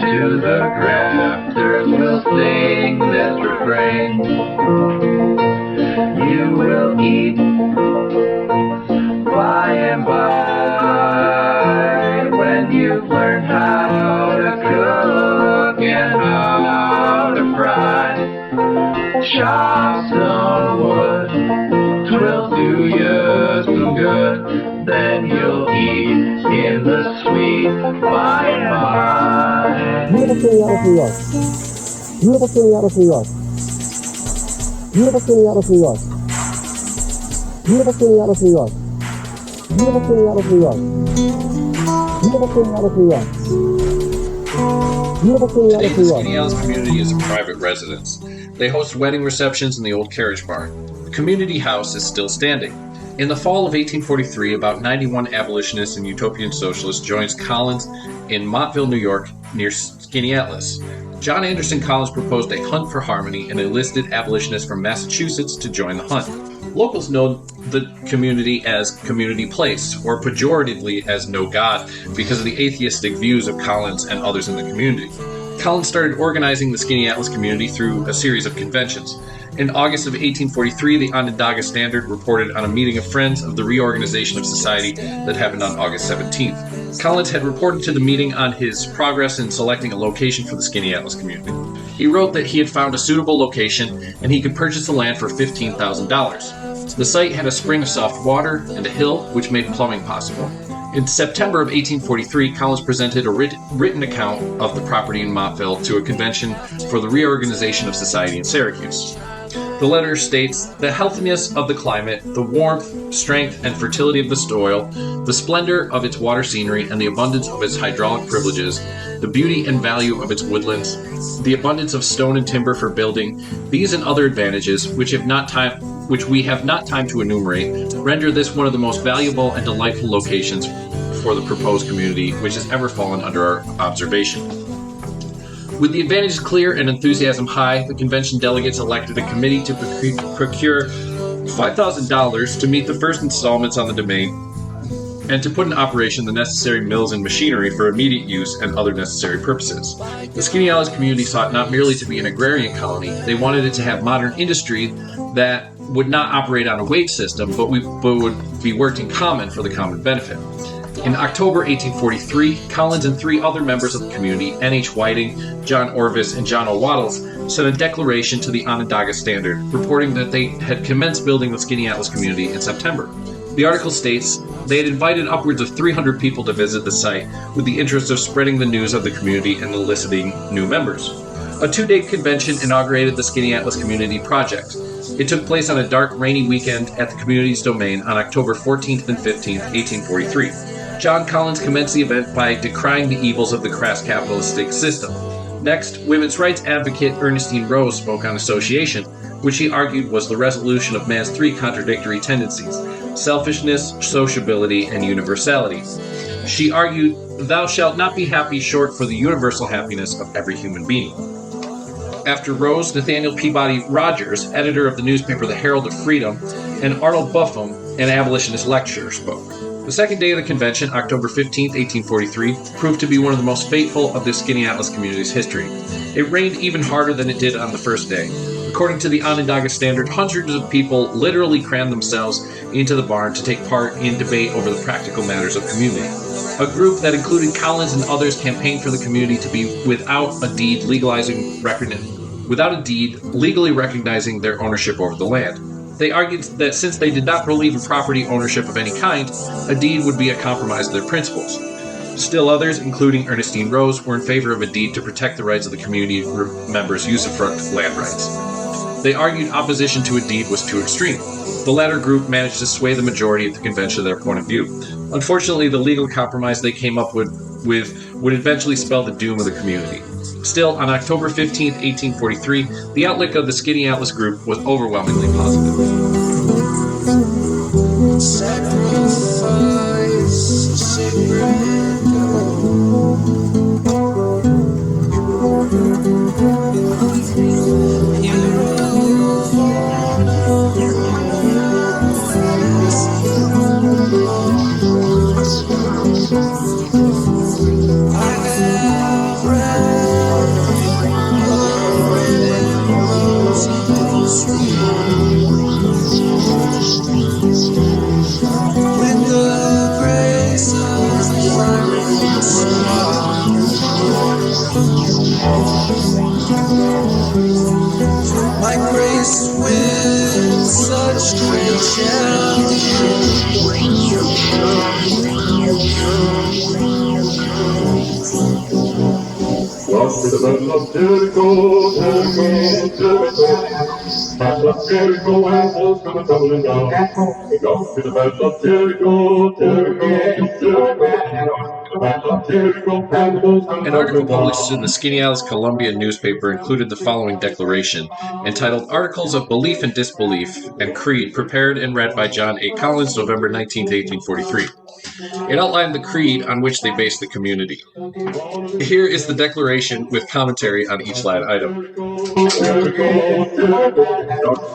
to the grafters we'll sing this refrain. You will eat by and by when you've learned how to cook and how to fry. Chop some wood, 'twill do you some good. Then you'll eat in the sweet by and by. Beautiful New York. Beautiful New York. Beautiful New York. Beautiful New York. Beautiful New York. Beautiful New York. Today, the Skaneateles community is a private residence. They host wedding receptions in the old carriage barn. The community house is still standing. In the fall of 1843, about 91 abolitionists and utopian socialists joins Collins in Montville, New York, near Skaneateles. John Anderson Collins proposed a hunt for harmony and enlisted abolitionists from Massachusetts to join the hunt. Locals know the community as Community Place, or pejoratively as No God, because of the atheistic views of Collins and others in the community. Collins started organizing the Skaneateles community through a series of conventions. In August of 1843, the Onondaga Standard reported on a meeting of Friends of the Reorganization of Society that happened on August 17th. Collins had reported to the meeting on his progress in selecting a location for the Skaneateles community. He wrote that he had found a suitable location and he could purchase the land for $15,000. The site had a spring of soft water and a hill, which made plumbing possible. In September of 1843, Collins presented a written account of the property in Montville to a convention for the reorganization of society in Syracuse. The letter states, "The healthiness of the climate, the warmth, strength, and fertility of the soil, the splendor of its water scenery, and the abundance of its hydraulic privileges, the beauty and value of its woodlands, the abundance of stone and timber for building, these and other advantages, which we have not time to enumerate, render this one of the most valuable and delightful locations for the proposed community which has ever fallen under our observation." With the advantages clear and enthusiasm high, the convention delegates elected a committee to procure $5,000 to meet the first installments on the domain and to put in operation the necessary mills and machinery for immediate use and other necessary purposes. The Skaneateles community sought not merely to be an agrarian colony, they wanted it to have modern industry that would not operate on a wage system, but would be worked in common for the common benefit. In October 1843, Collins and 3 other members of the community, N.H. Whiting, John Orvis, and John O. Wattles, sent a declaration to the Onondaga Standard, reporting that they had commenced building the Skaneateles community in September. The article states they had invited upwards of 300 people to visit the site with the interest of spreading the news of the community and eliciting new members. A 2-day convention inaugurated the Skaneateles Community Project. It took place on a dark, rainy weekend at the community's domain on October 14th and 15th, 1843. John Collins commenced the event by decrying the evils of the crass capitalistic system. Next, women's rights advocate Ernestine Rose spoke on association, which she argued was the resolution of man's 3 contradictory tendencies: selfishness, sociability, and universality. She argued, "Thou shalt not be happy short for the universal happiness of every human being." After Rose, Nathaniel Peabody Rogers, editor of the newspaper The Herald of Freedom, and Arnold Buffum, an abolitionist lecturer, spoke. The second day of the convention, October 15, 1843, proved to be one of the most fateful of the Skaneateles community's history. It rained even harder than it did on the first day. According to the Onondaga Standard, hundreds of people literally crammed themselves into the barn to take part in debate over the practical matters of community. A group that included Collins and others campaigned for the community to be without a deed legally recognizing their ownership over the land. They argued that since they did not believe in property ownership of any kind, a deed would be a compromise of their principles. Still others, including Ernestine Rose, were in favor of a deed to protect the rights of the community members' usufruct land rights. They argued opposition to a deed was too extreme. The latter group managed to sway the majority of the convention to their point of view. Unfortunately, the legal compromise they came up with would eventually spell the doom of the community. Still, on October 15, 1843, the outlook of the Skaneateles group was overwhelmingly positive. My grace with such Lost to the battle of Jericho, Battle of Jericho, and walls come tumbling down. Lost to the battle of Jericho, Battle of Jericho, and walls come An article published in the Skaneateles Columbia newspaper included the following declaration, entitled Articles of Belief and Disbelief and Creed, prepared and read by John A. Collins, November 19, 1843. It outlined the creed on which they based the community. Here is the declaration with commentary on each line item.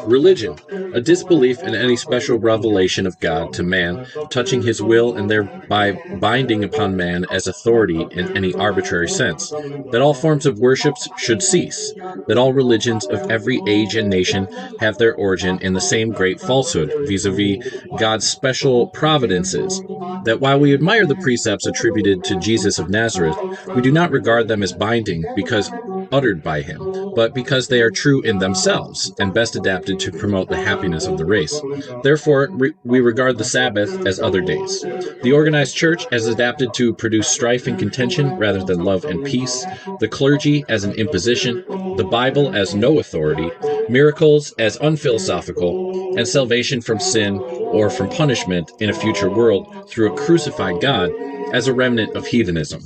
Religion, a disbelief in any special revelation of God to man, touching his will and thereby binding upon man as authority in any arbitrary sense, that all forms of worships should cease, that all religions of every age and nation have their origin in the same great falsehood, vis-a-vis God's special providences, that while we admire the precepts attributed to Jesus of Nazareth, we do not regard them as binding because uttered by him, but because they are true in themselves and best adapted to promote the happiness of the race. Therefore, we regard the Sabbath as other days, the organized church as adapted to produce strife and contention rather than love and peace, the clergy as an imposition, the Bible as no authority, miracles as unphilosophical, and salvation from sin or from punishment in a future world through a crucified God as a remnant of heathenism.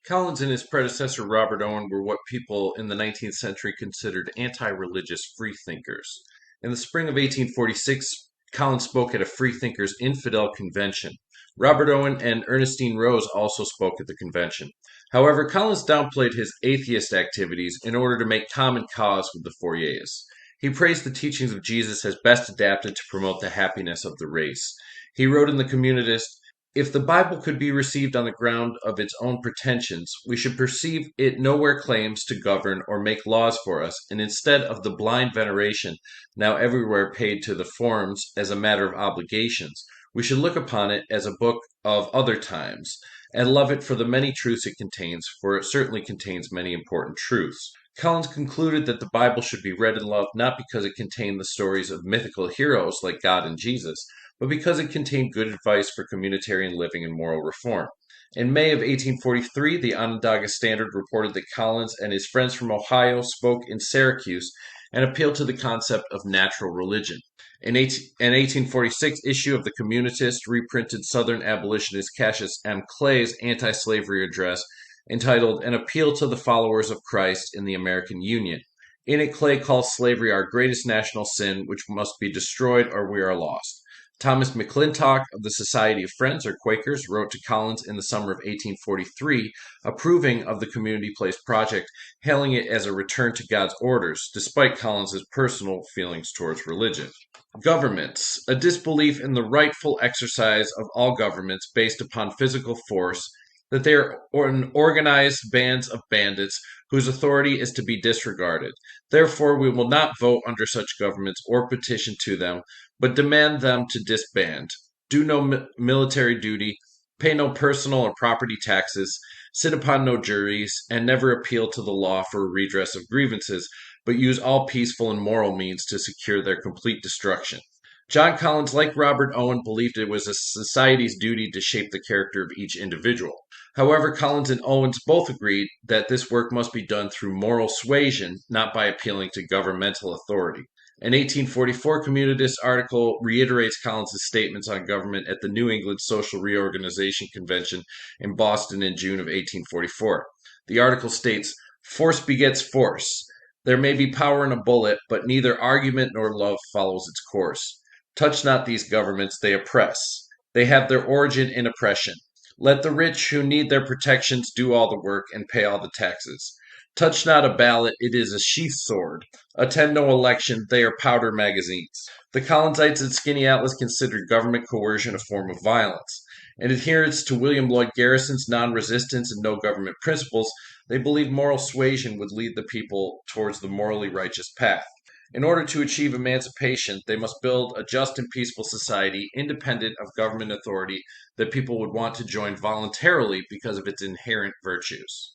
Collins and his predecessor Robert Owen were what people in the 19th century considered anti-religious freethinkers. In the spring of 1846, Collins spoke at a Freethinkers' Infidel Convention. Robert Owen and Ernestine Rose also spoke at the convention. However, Collins downplayed his atheist activities in order to make common cause with the Fouriers. He praised the teachings of Jesus as best adapted to promote the happiness of the race. He wrote in the Communist, "If the Bible could be received on the ground of its own pretensions, we should perceive it nowhere claims to govern or make laws for us, and instead of the blind veneration now everywhere paid to the forms as a matter of obligations, We should look upon it as a book of other times, and love it for the many truths it contains, for it certainly contains many important truths. Collins concluded that the Bible should be read and loved not because it contained the stories of mythical heroes like God and Jesus, but because it contained good advice for communitarian living and moral reform. In May of 1843, the Onondaga Standard reported that Collins and his friends from Ohio spoke in Syracuse and appealed to the concept of natural religion. An 1846 issue of the Communist reprinted Southern abolitionist Cassius M. Clay's anti-slavery address entitled An Appeal to the Followers of Christ in the American Union. In it, Clay calls slavery our greatest national sin, which must be destroyed or we are lost. Thomas McClintock of the Society of Friends, or Quakers, wrote to Collins in the summer of 1843, approving of the Community Place project, hailing it as a return to God's orders, despite Collins's personal feelings towards religion. Governments, a disbelief in the rightful exercise of all governments based upon physical force, that they are organized bands of bandits whose authority is to be disregarded. Therefore, we will not vote under such governments or petition to them, but demand them to disband, do no military duty, pay no personal or property taxes, sit upon no juries, and never appeal to the law for a redress of grievances, but use all peaceful and moral means to secure their complete destruction. John Collins, like Robert Owen, believed it was a society's duty to shape the character of each individual. However, Collins and Owens both agreed that this work must be done through moral suasion, not by appealing to governmental authority. An 1844 Communist article reiterates Collins's statements on government at the New England Social Reorganization Convention in Boston in June of 1844. The article states, "Force begets force. There may be power in a bullet, but neither argument nor love follows its course. Touch not these governments, they oppress. They have their origin in oppression. Let the rich who need their protections do all the work and pay all the taxes. Touch not a ballot, it is a sheath sword. Attend no election, they are powder magazines." The Collinsites and Skaneateles considered government coercion a form of violence. In adherence to William Lloyd Garrison's non-resistance and no government principles, they believed moral suasion would lead the people towards the morally righteous path. In order to achieve emancipation, they must build a just and peaceful society independent of government authority that people would want to join voluntarily because of its inherent virtues.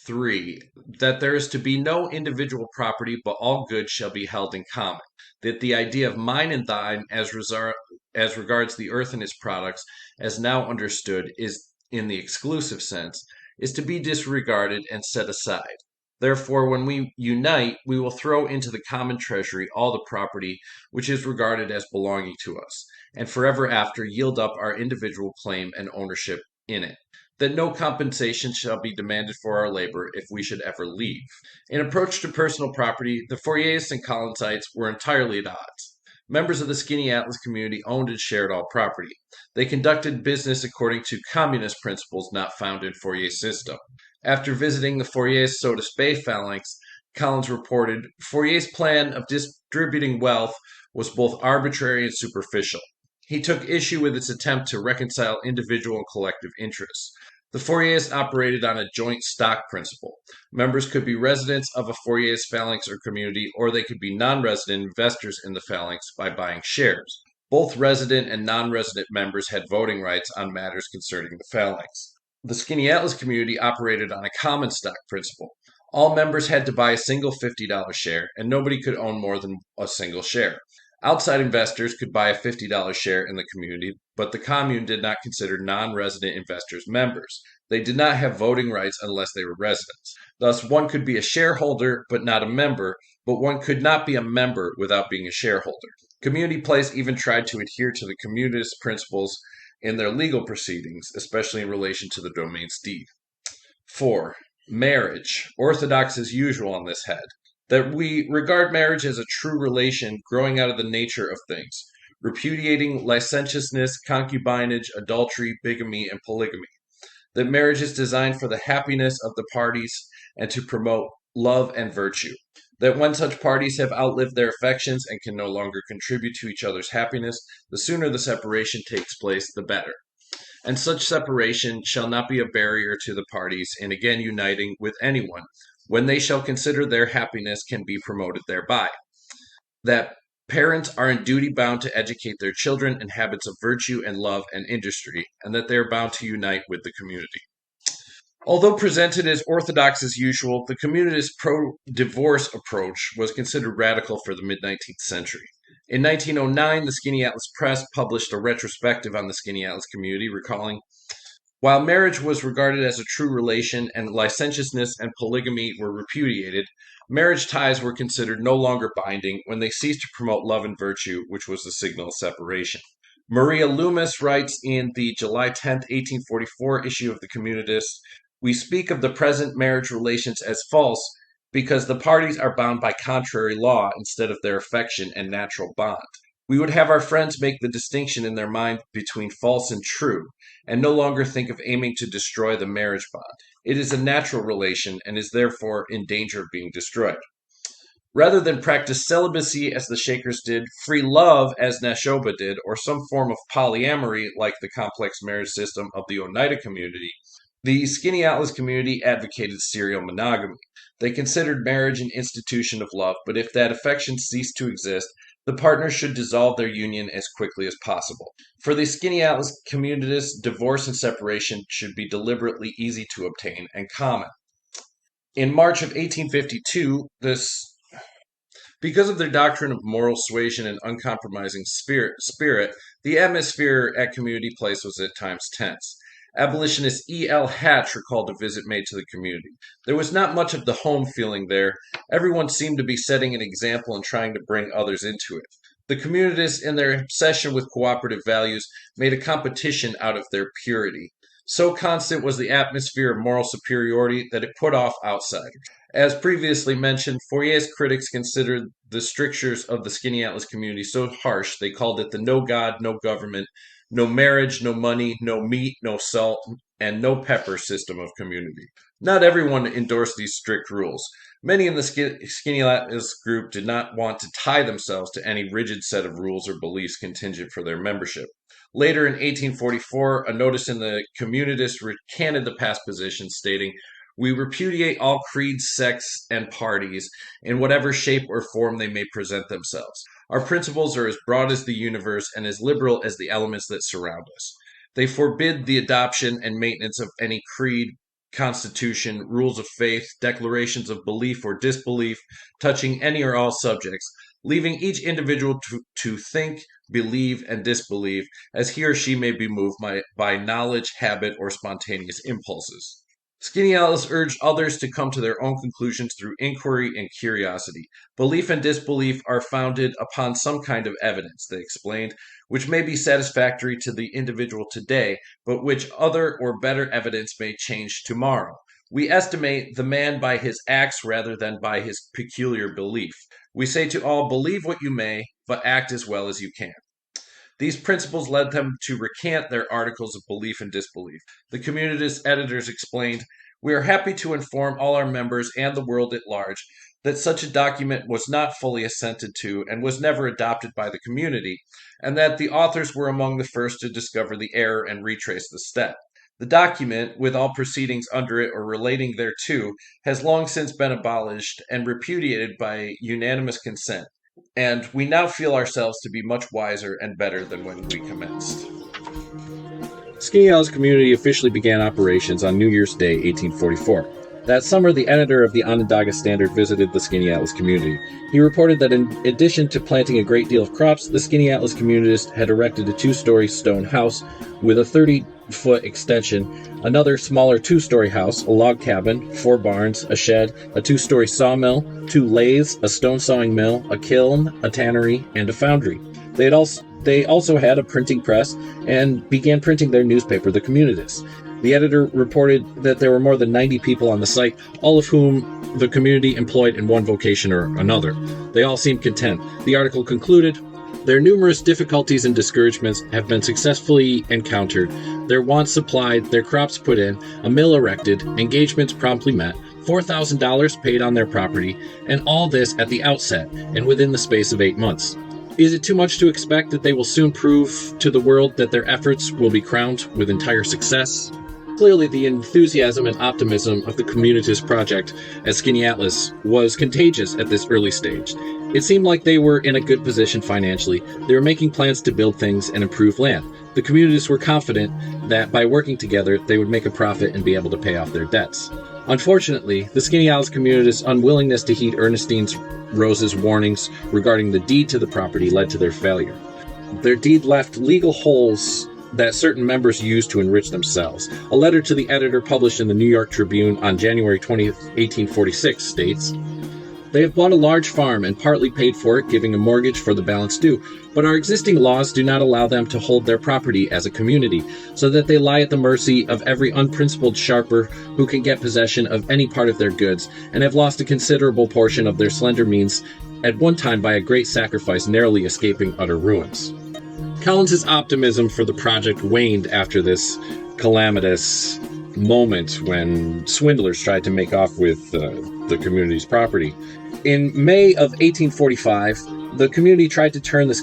3. That there is to be no individual property, but all goods shall be held in common. That the idea of mine and thine as regards the earth and its products, as now understood is in the exclusive sense, is to be disregarded and set aside. Therefore, when we unite, we will throw into the common treasury all the property which is regarded as belonging to us, and forever after yield up our individual claim and ownership in it. That no compensation shall be demanded for our labor if we should ever leave. In approach to personal property, the Fourierists and Collinsites were entirely at odds. Members of the Skaneateles community owned and shared all property. They conducted business according to communist principles not found in Fourier's system. After visiting the Fourier's Sodus Bay phalanx, Collins reported, "Fourier's plan of distributing wealth was both arbitrary and superficial. He took issue with its attempt to reconcile individual and collective interests. The Fourierists operated on a joint stock principle. Members could be residents of a Fourier's phalanx or community, or they could be non-resident investors in the phalanx by buying shares. Both resident and non-resident members had voting rights on matters concerning the phalanx. The Skaneateles community operated on a common stock principle. All members had to buy a single $50 share, and nobody could own more than a single share. Outside investors could buy a $50 share in the community, but the commune did not consider non-resident investors members. They did not have voting rights unless they were residents. Thus, one could be a shareholder but not a member, but one could not be a member without being a shareholder. Community Place even tried to adhere to the communist principles in their legal proceedings, especially in relation to the domain's deed. 4. Marriage. Orthodox as usual on this head. That we regard marriage as a true relation growing out of the nature of things, repudiating licentiousness, concubinage, adultery, bigamy, and polygamy. That marriage is designed for the happiness of the parties and to promote love and virtue. That when such parties have outlived their affections and can no longer contribute to each other's happiness, the sooner the separation takes place, the better. And such separation shall not be a barrier to the parties in again uniting with anyone, when they shall consider their happiness can be promoted thereby. That Parents are in duty bound to educate their children in habits of virtue and love and industry, and that they are bound to unite with the community. Although presented as orthodox as usual, the communist pro-divorce approach was considered radical for the mid-19th century. In 1909, the Skaneateles Press published a retrospective on the Skaneateles community, recalling, "While marriage was regarded as a true relation and licentiousness and polygamy were repudiated, marriage ties were considered no longer binding when they ceased to promote love and virtue, which was the signal of separation." Maria Loomis writes in the July 10, 1844 issue of the Communist, "We speak of the present marriage relations as false because the parties are bound by contrary law instead of their affection and natural bond. We would have our friends make the distinction in their mind between false and true, and no longer think of aiming to destroy the marriage bond. It is a natural relation and is therefore in danger of being destroyed. Rather than practice celibacy as the Shakers did, free love as Nashoba did, or some form of polyamory like the complex marriage system of the Oneida community, the Skaneateles community advocated serial monogamy. They considered marriage an institution of love, but if that affection ceased to exist, the partners should dissolve their union as quickly as possible. For the Skaneateles communists, divorce and separation should be deliberately easy to obtain and common." In March of 1852, because of their doctrine of moral suasion and uncompromising spirit, the atmosphere at Community Place was at times tense. Abolitionist E.L. Hatch recalled a visit made to the community. "There was not much of the home feeling there. Everyone seemed to be setting an example and trying to bring others into it. The communists, in their obsession with cooperative values, made a competition out of their purity. So constant was the atmosphere of moral superiority that it put off outsiders." As previously mentioned, Fourier's critics considered the strictures of the Skaneateles community so harsh they called it the no God, no government, no marriage, no money, no meat, no salt, and no pepper system of community. Not everyone endorsed these strict rules. Many in the Skaneateles group did not want to tie themselves to any rigid set of rules or beliefs contingent for their membership. Later in 1844, a notice in the Communist recanted the past position, stating, "We repudiate all creeds, sects, and parties in whatever shape or form they may present themselves. Our principles are as broad as the universe and as liberal as the elements that surround us. They forbid the adoption and maintenance of any creed, constitution, rules of faith, declarations of belief or disbelief touching any or all subjects, leaving each individual to think, believe, and disbelieve as he or she may be moved by knowledge, habit, or spontaneous impulses." Skaneateles urged others to come to their own conclusions through inquiry and curiosity. "Belief and disbelief are founded upon some kind of evidence," they explained, "which may be satisfactory to the individual today, but which other or better evidence may change tomorrow. We estimate the man by his acts rather than by his peculiar belief. We say to all, believe what you may, but act as well as you can." These principles led them to recant their articles of belief and disbelief. The Communist editors explained, "We are happy to inform all our members and the world at large that such a document was not fully assented to and was never adopted by the community, and that the authors were among the first to discover the error and retrace the step. The document, with all proceedings under it or relating thereto, has long since been abolished and repudiated by unanimous consent, and we now feel ourselves to be much wiser and better than when we commenced." Skaneateles community officially began operations on New Year's Day, 1844. That summer, the editor of the Onondaga Standard visited the Skaneateles community. He reported that in addition to planting a great deal of crops, the Skaneateles communists had erected a 2-story stone house with a 30-foot extension, another smaller 2-story house, a log cabin, 4 barns, a shed, a 2-story sawmill, 2 lathes, a stone sawing mill, a kiln, a tannery, and a foundry. They also had a printing press and began printing their newspaper, The Communist. The editor reported that there were more than 90 people on the site, all of whom the community employed in one vocation or another. They all seemed content. The article concluded, "Their numerous difficulties and discouragements have been successfully encountered, their wants supplied, their crops put in, a mill erected, engagements promptly met, $4,000 paid on their property, and all this at the outset and within the space of 8 months. Is it too much to expect that they will soon prove to the world that their efforts will be crowned with entire success?" Clearly, the enthusiasm and optimism of the communitist project at Skaneateles was contagious at this early stage. It seemed like they were in a good position financially. They were making plans to build things and improve land. The communists were confident that by working together, they would make a profit and be able to pay off their debts. Unfortunately, the Skaneateles communists' unwillingness to heed Ernestine Rose's warnings regarding the deed to the property led to their failure. Their deed left legal holes that certain members used to enrich themselves. A letter to the editor published in the New York Tribune on January 20th, 1846 states, "They have bought a large farm and partly paid for it, giving a mortgage for the balance due, but our existing laws do not allow them to hold their property as a community, so that they lie at the mercy of every unprincipled sharper who can get possession of any part of their goods, and have lost a considerable portion of their slender means at one time by a great sacrifice, narrowly escaping utter ruins." Collins's optimism for the project waned after this calamitous moment when swindlers tried to make off with the community's property. In May of 1845, the community tried to turn the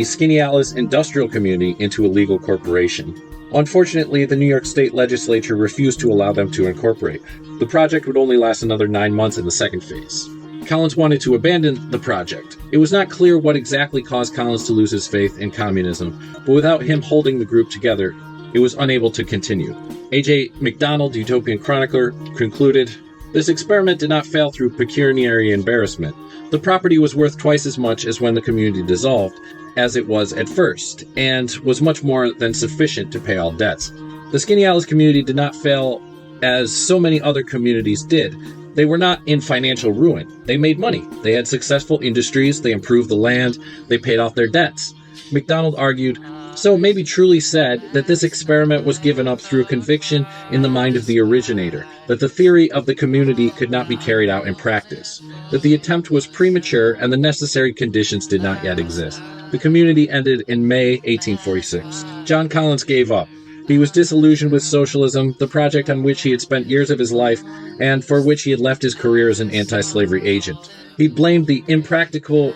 Skaneateles industrial community into a legal corporation. Unfortunately, the New York State Legislature refused to allow them to incorporate. The project would only last another 9 months in the second phase. Collins wanted to abandon the project. It was not clear what exactly caused Collins to lose his faith in communism, but without him holding the group together, it was unable to continue. A.J. MacDonald, Utopian chronicler, concluded, "This experiment did not fail through pecuniary embarrassment. The property was worth twice as much as when the community dissolved, as it was at first, and was much more than sufficient to pay all debts. The Skaneateles community did not fail as so many other communities did. They were not in financial ruin. They made money. They had successful industries. They improved the land. They paid off their debts." MacDonald argued, "So it may be truly said that this experiment was given up through conviction in the mind of the originator, that the theory of the community could not be carried out in practice, that the attempt was premature and the necessary conditions did not yet exist." The community ended in May 1846. John Collins gave up. He was disillusioned with socialism, the project on which he had spent years of his life and for which he had left his career as an anti-slavery agent. He blamed the impractical,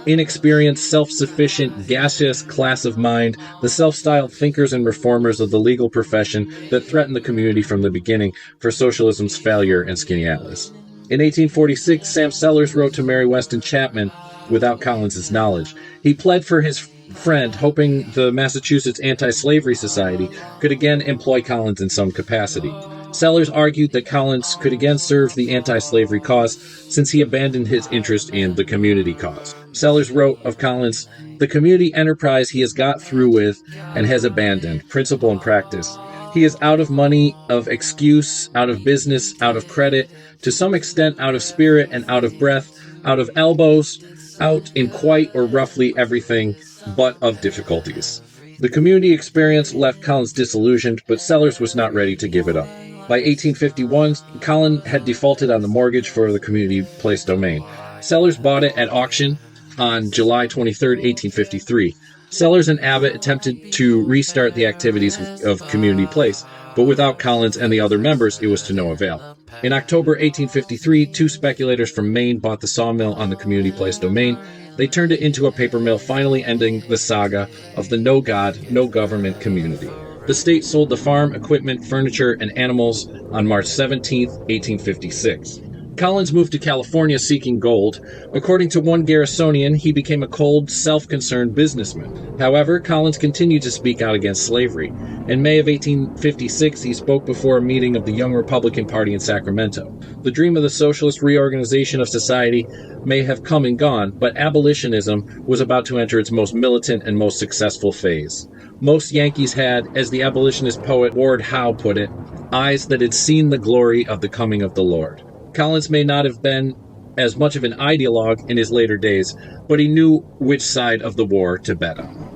inexperienced, self-sufficient, gaseous class of mind, the self-styled thinkers and reformers of the legal profession that threatened the community from the beginning, for socialism's failure in Skaneateles. In 1846, Sam Sellers wrote to Mary Weston Chapman without Collins's knowledge. He pled for his friend, hoping the Massachusetts Anti-Slavery Society could again employ Collins in some capacity. Sellers argued that Collins could again serve the anti-slavery cause since he abandoned his interest in the community cause. Sellers wrote of Collins, "The community enterprise he has got through with and has abandoned, principle and practice. He is out of money, of excuse, out of business, out of credit, to some extent out of spirit and out of breath, out of elbows, out in quite or roughly everything but of difficulties." The community experience left Collins disillusioned, but Sellers was not ready to give it up. By 1851, Collins had defaulted on the mortgage for the community place domain. Sellers bought it at auction on July 23, 1853. Sellers and Abbott attempted to restart the activities of Community Place, but without Collins and the other members, it was to no avail. In October 1853, 2 speculators from Maine bought the sawmill on the Community Place domain. They turned it into a paper mill, finally ending the saga of the no God, no government community. The state sold the farm, equipment, furniture, and animals on March 17, 1856. Collins moved to California seeking gold. According to one Garrisonian, he became a cold, self-concerned businessman. However, Collins continued to speak out against slavery. In May of 1856, he spoke before a meeting of the Young Republican Party in Sacramento. The dream of the socialist reorganization of society may have come and gone, but abolitionism was about to enter its most militant and most successful phase. Most Yankees had, as the abolitionist poet Ward Howe put it, eyes that had seen the glory of the coming of the Lord. Collins may not have been as much of an ideologue in his later days, but he knew which side of the war to bet on.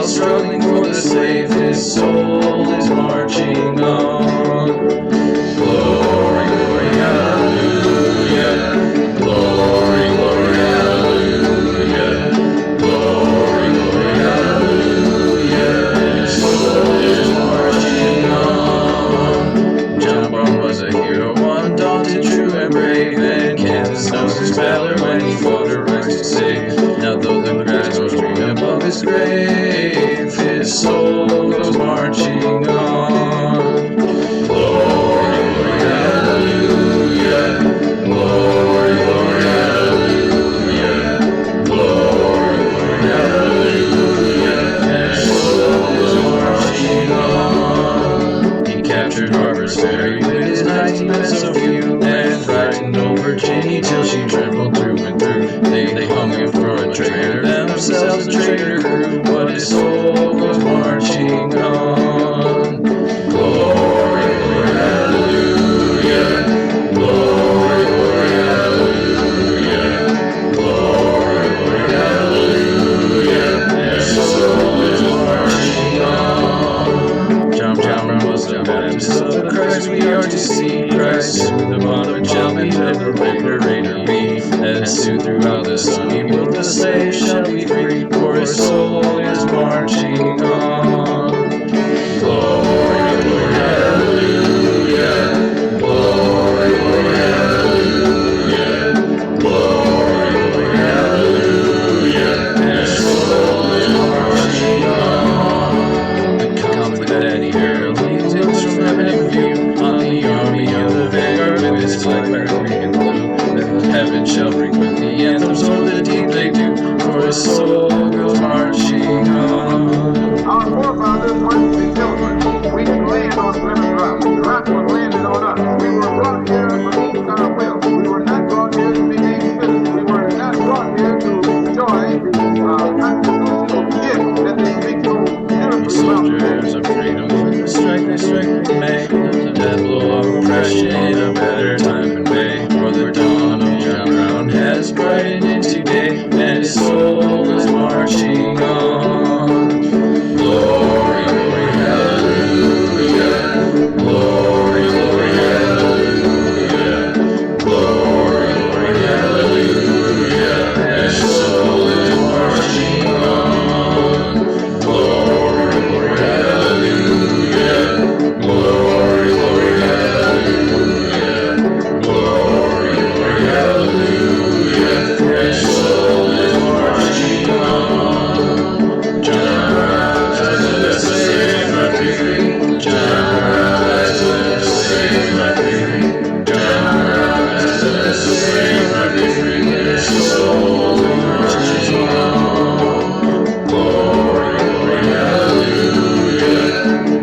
Struggling for the slave. though the grass grows green above his grave, his soul goes marching on. Glory, glory, hallelujah. Glory, glory, hallelujah. Glory, glory, hallelujah. His soul goes marching on. He captured Harper's Ferry with his 19 men so few, and frightened old Virginia till she trembled through and through. They hung him for a traitor, themselves a traitor crew, but his soul goes marching on. Glory, glory, hallelujah. Glory, glory, hallelujah. Glory, glory, hallelujah. His soul is marching on. John Brown was the Baptist of the Christ we are to see. Christ soon the bottom shall be, let the liberator be. And soon throughout the sun he will the slave shall be free, for his soul is marching on. Glory, glory, hallelujah. Glory, glory, hallelujah. Glory, glory, hallelujah. His soul is marching on. The conflict that he heralds is from heaven in view, on the army of the vanguard with his flag green and blue. Heaven shall ring with the anthems of the deed they do, for his soul goes marching on. Our forefathers went to children. We didn't land on Plymouth Rock. The rock was landed on us. We were brought here beneath our will. We were not brought here to be made citizens. We were not brought here to enjoy the constitutional gift that they speak so beautifully. Soldiers of freedom, they strike, they make the death blow of oppression a better time and way. For the dawn of John Brown has brightened into day, and his soul is marching on. Glory, glory, hallelujah. Glory, glory, hallelujah. Glory, glory, hallelujah. His soul is marching on. Glory, glory, hallelujah. Glory, glory, hallelujah. Glory, glory, hallelujah. His soul is marching on. John Brown has let us save my free. John Brown has let us save my free. John Brown has let us save my free. His soul is marching on. Glory, glory, hallelujah.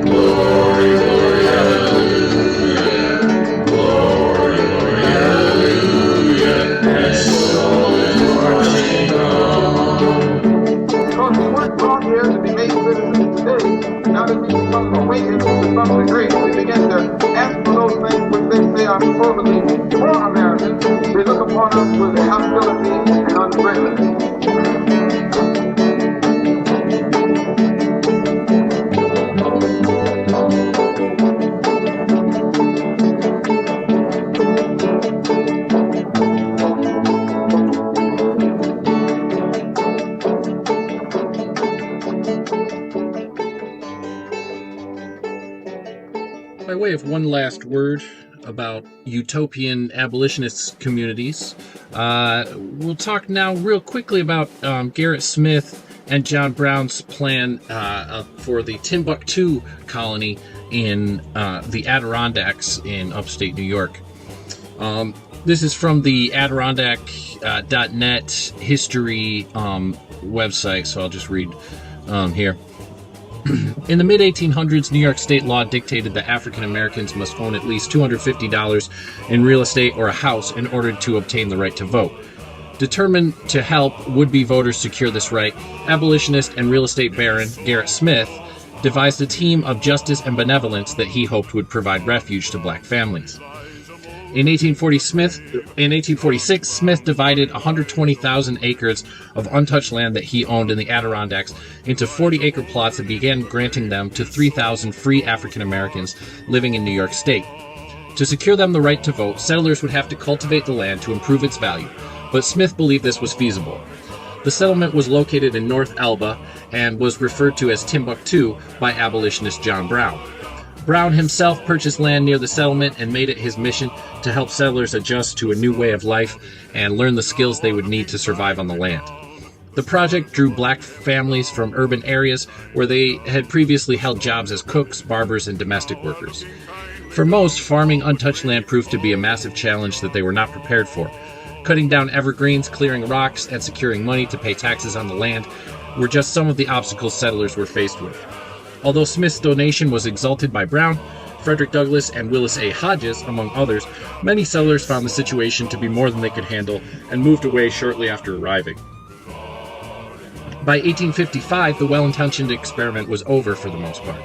Glory, glory, hallelujah. Glory, glory, hallelujah. His soul is marching on. Because we weren't brought here to be made citizens today. Now that we become awakened to some degree, we begin to ask for those things which they say are supposedly for Americans. They look upon us with hostility and unfriendliness. By way of one last word about utopian abolitionist communities, we'll talk now real quickly about Garrett Smith and John Brown's plan for the Timbuktu colony in the Adirondacks in upstate New York. This is from the Adirondack.net history website, so I'll just read here. In the mid-1800s, New York state law dictated that African Americans must own at least $250 in real estate or a house in order to obtain the right to vote. Determined to help would-be voters secure this right, abolitionist and real estate baron Garrett Smith devised a team of justice and benevolence that he hoped would provide refuge to black families. In 1846, Smith divided 120,000 acres of untouched land that he owned in the Adirondacks into 40-acre plots and began granting them to 3,000 free African Americans living in New York State. To secure them the right to vote, settlers would have to cultivate the land to improve its value, but Smith believed this was feasible. The settlement was located in North Elba and was referred to as Timbuktu by abolitionist John Brown. Brown himself purchased land near the settlement and made it his mission to help settlers adjust to a new way of life and learn the skills they would need to survive on the land. The project drew black families from urban areas where they had previously held jobs as cooks, barbers, and domestic workers. For most, farming untouched land proved to be a massive challenge that they were not prepared for. Cutting down evergreens, clearing rocks, and securing money to pay taxes on the land were just some of the obstacles settlers were faced with. Although Smith's donation was exalted by Brown, Frederick Douglass, and Willis A. Hodges, among others, many settlers found the situation to be more than they could handle and moved away shortly after arriving. By 1855, the well-intentioned experiment was over for the most part.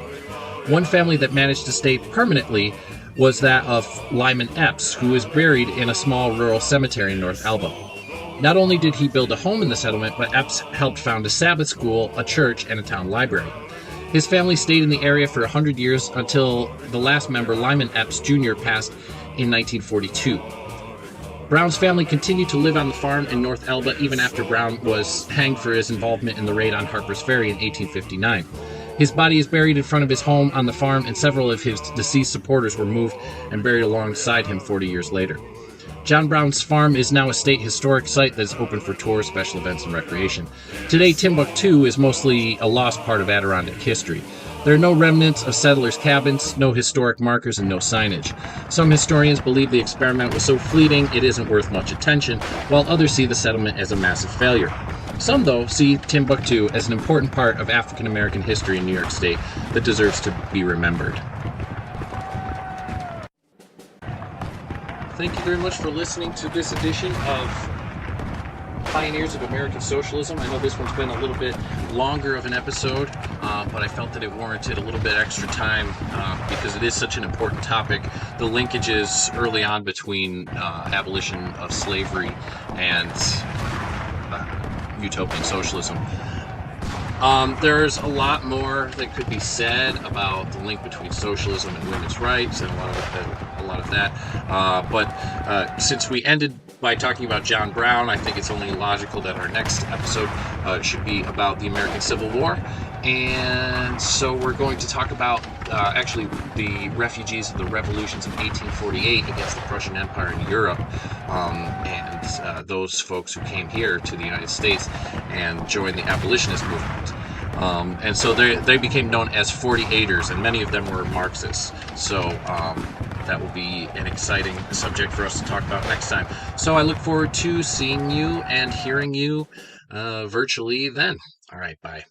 One family that managed to stay permanently was that of Lyman Epps, who is buried in a small rural cemetery in North Elba. Not only did he build a home in the settlement, but Epps helped found a Sabbath school, a church, and a town library. His family stayed in the area for 100 years until the last member, Lyman Epps Jr., passed in 1942. Brown's family continued to live on the farm in North Elba even after Brown was hanged for his involvement in the raid on Harper's Ferry in 1859. His body is buried in front of his home on the farm, and several of his deceased supporters were moved and buried alongside him 40 years later. John Brown's farm is now a state historic site that is open for tours, special events, and recreation. Today, Timbuktu is mostly a lost part of Adirondack history. There are no remnants of settlers' cabins, no historic markers, and no signage. Some historians believe the experiment was so fleeting it isn't worth much attention, while others see the settlement as a massive failure. Some, though, see Timbuktu as an important part of African American history in New York State that deserves to be remembered. Thank you very much for listening to this edition of Pioneers of American Socialism. I know this one's been a little bit longer of an episode, but I felt that it warranted a little bit extra time because it is such an important topic. The linkages early on between abolition of slavery and utopian socialism. There's a lot more that could be said about the link between socialism and women's rights and a lot of that. But since we ended by talking about John Brown, I think it's only logical that our next episode should be about the American Civil War. And so we're going to talk about actually the refugees of the revolutions of 1848 against the Prussian Empire in Europe, and those folks who came here to the United States and joined the abolitionist movement. And so they became known as 48ers, and many of them were Marxists. So that will be an exciting subject for us to talk about next time. So I look forward to seeing you and hearing you virtually then. All right, bye.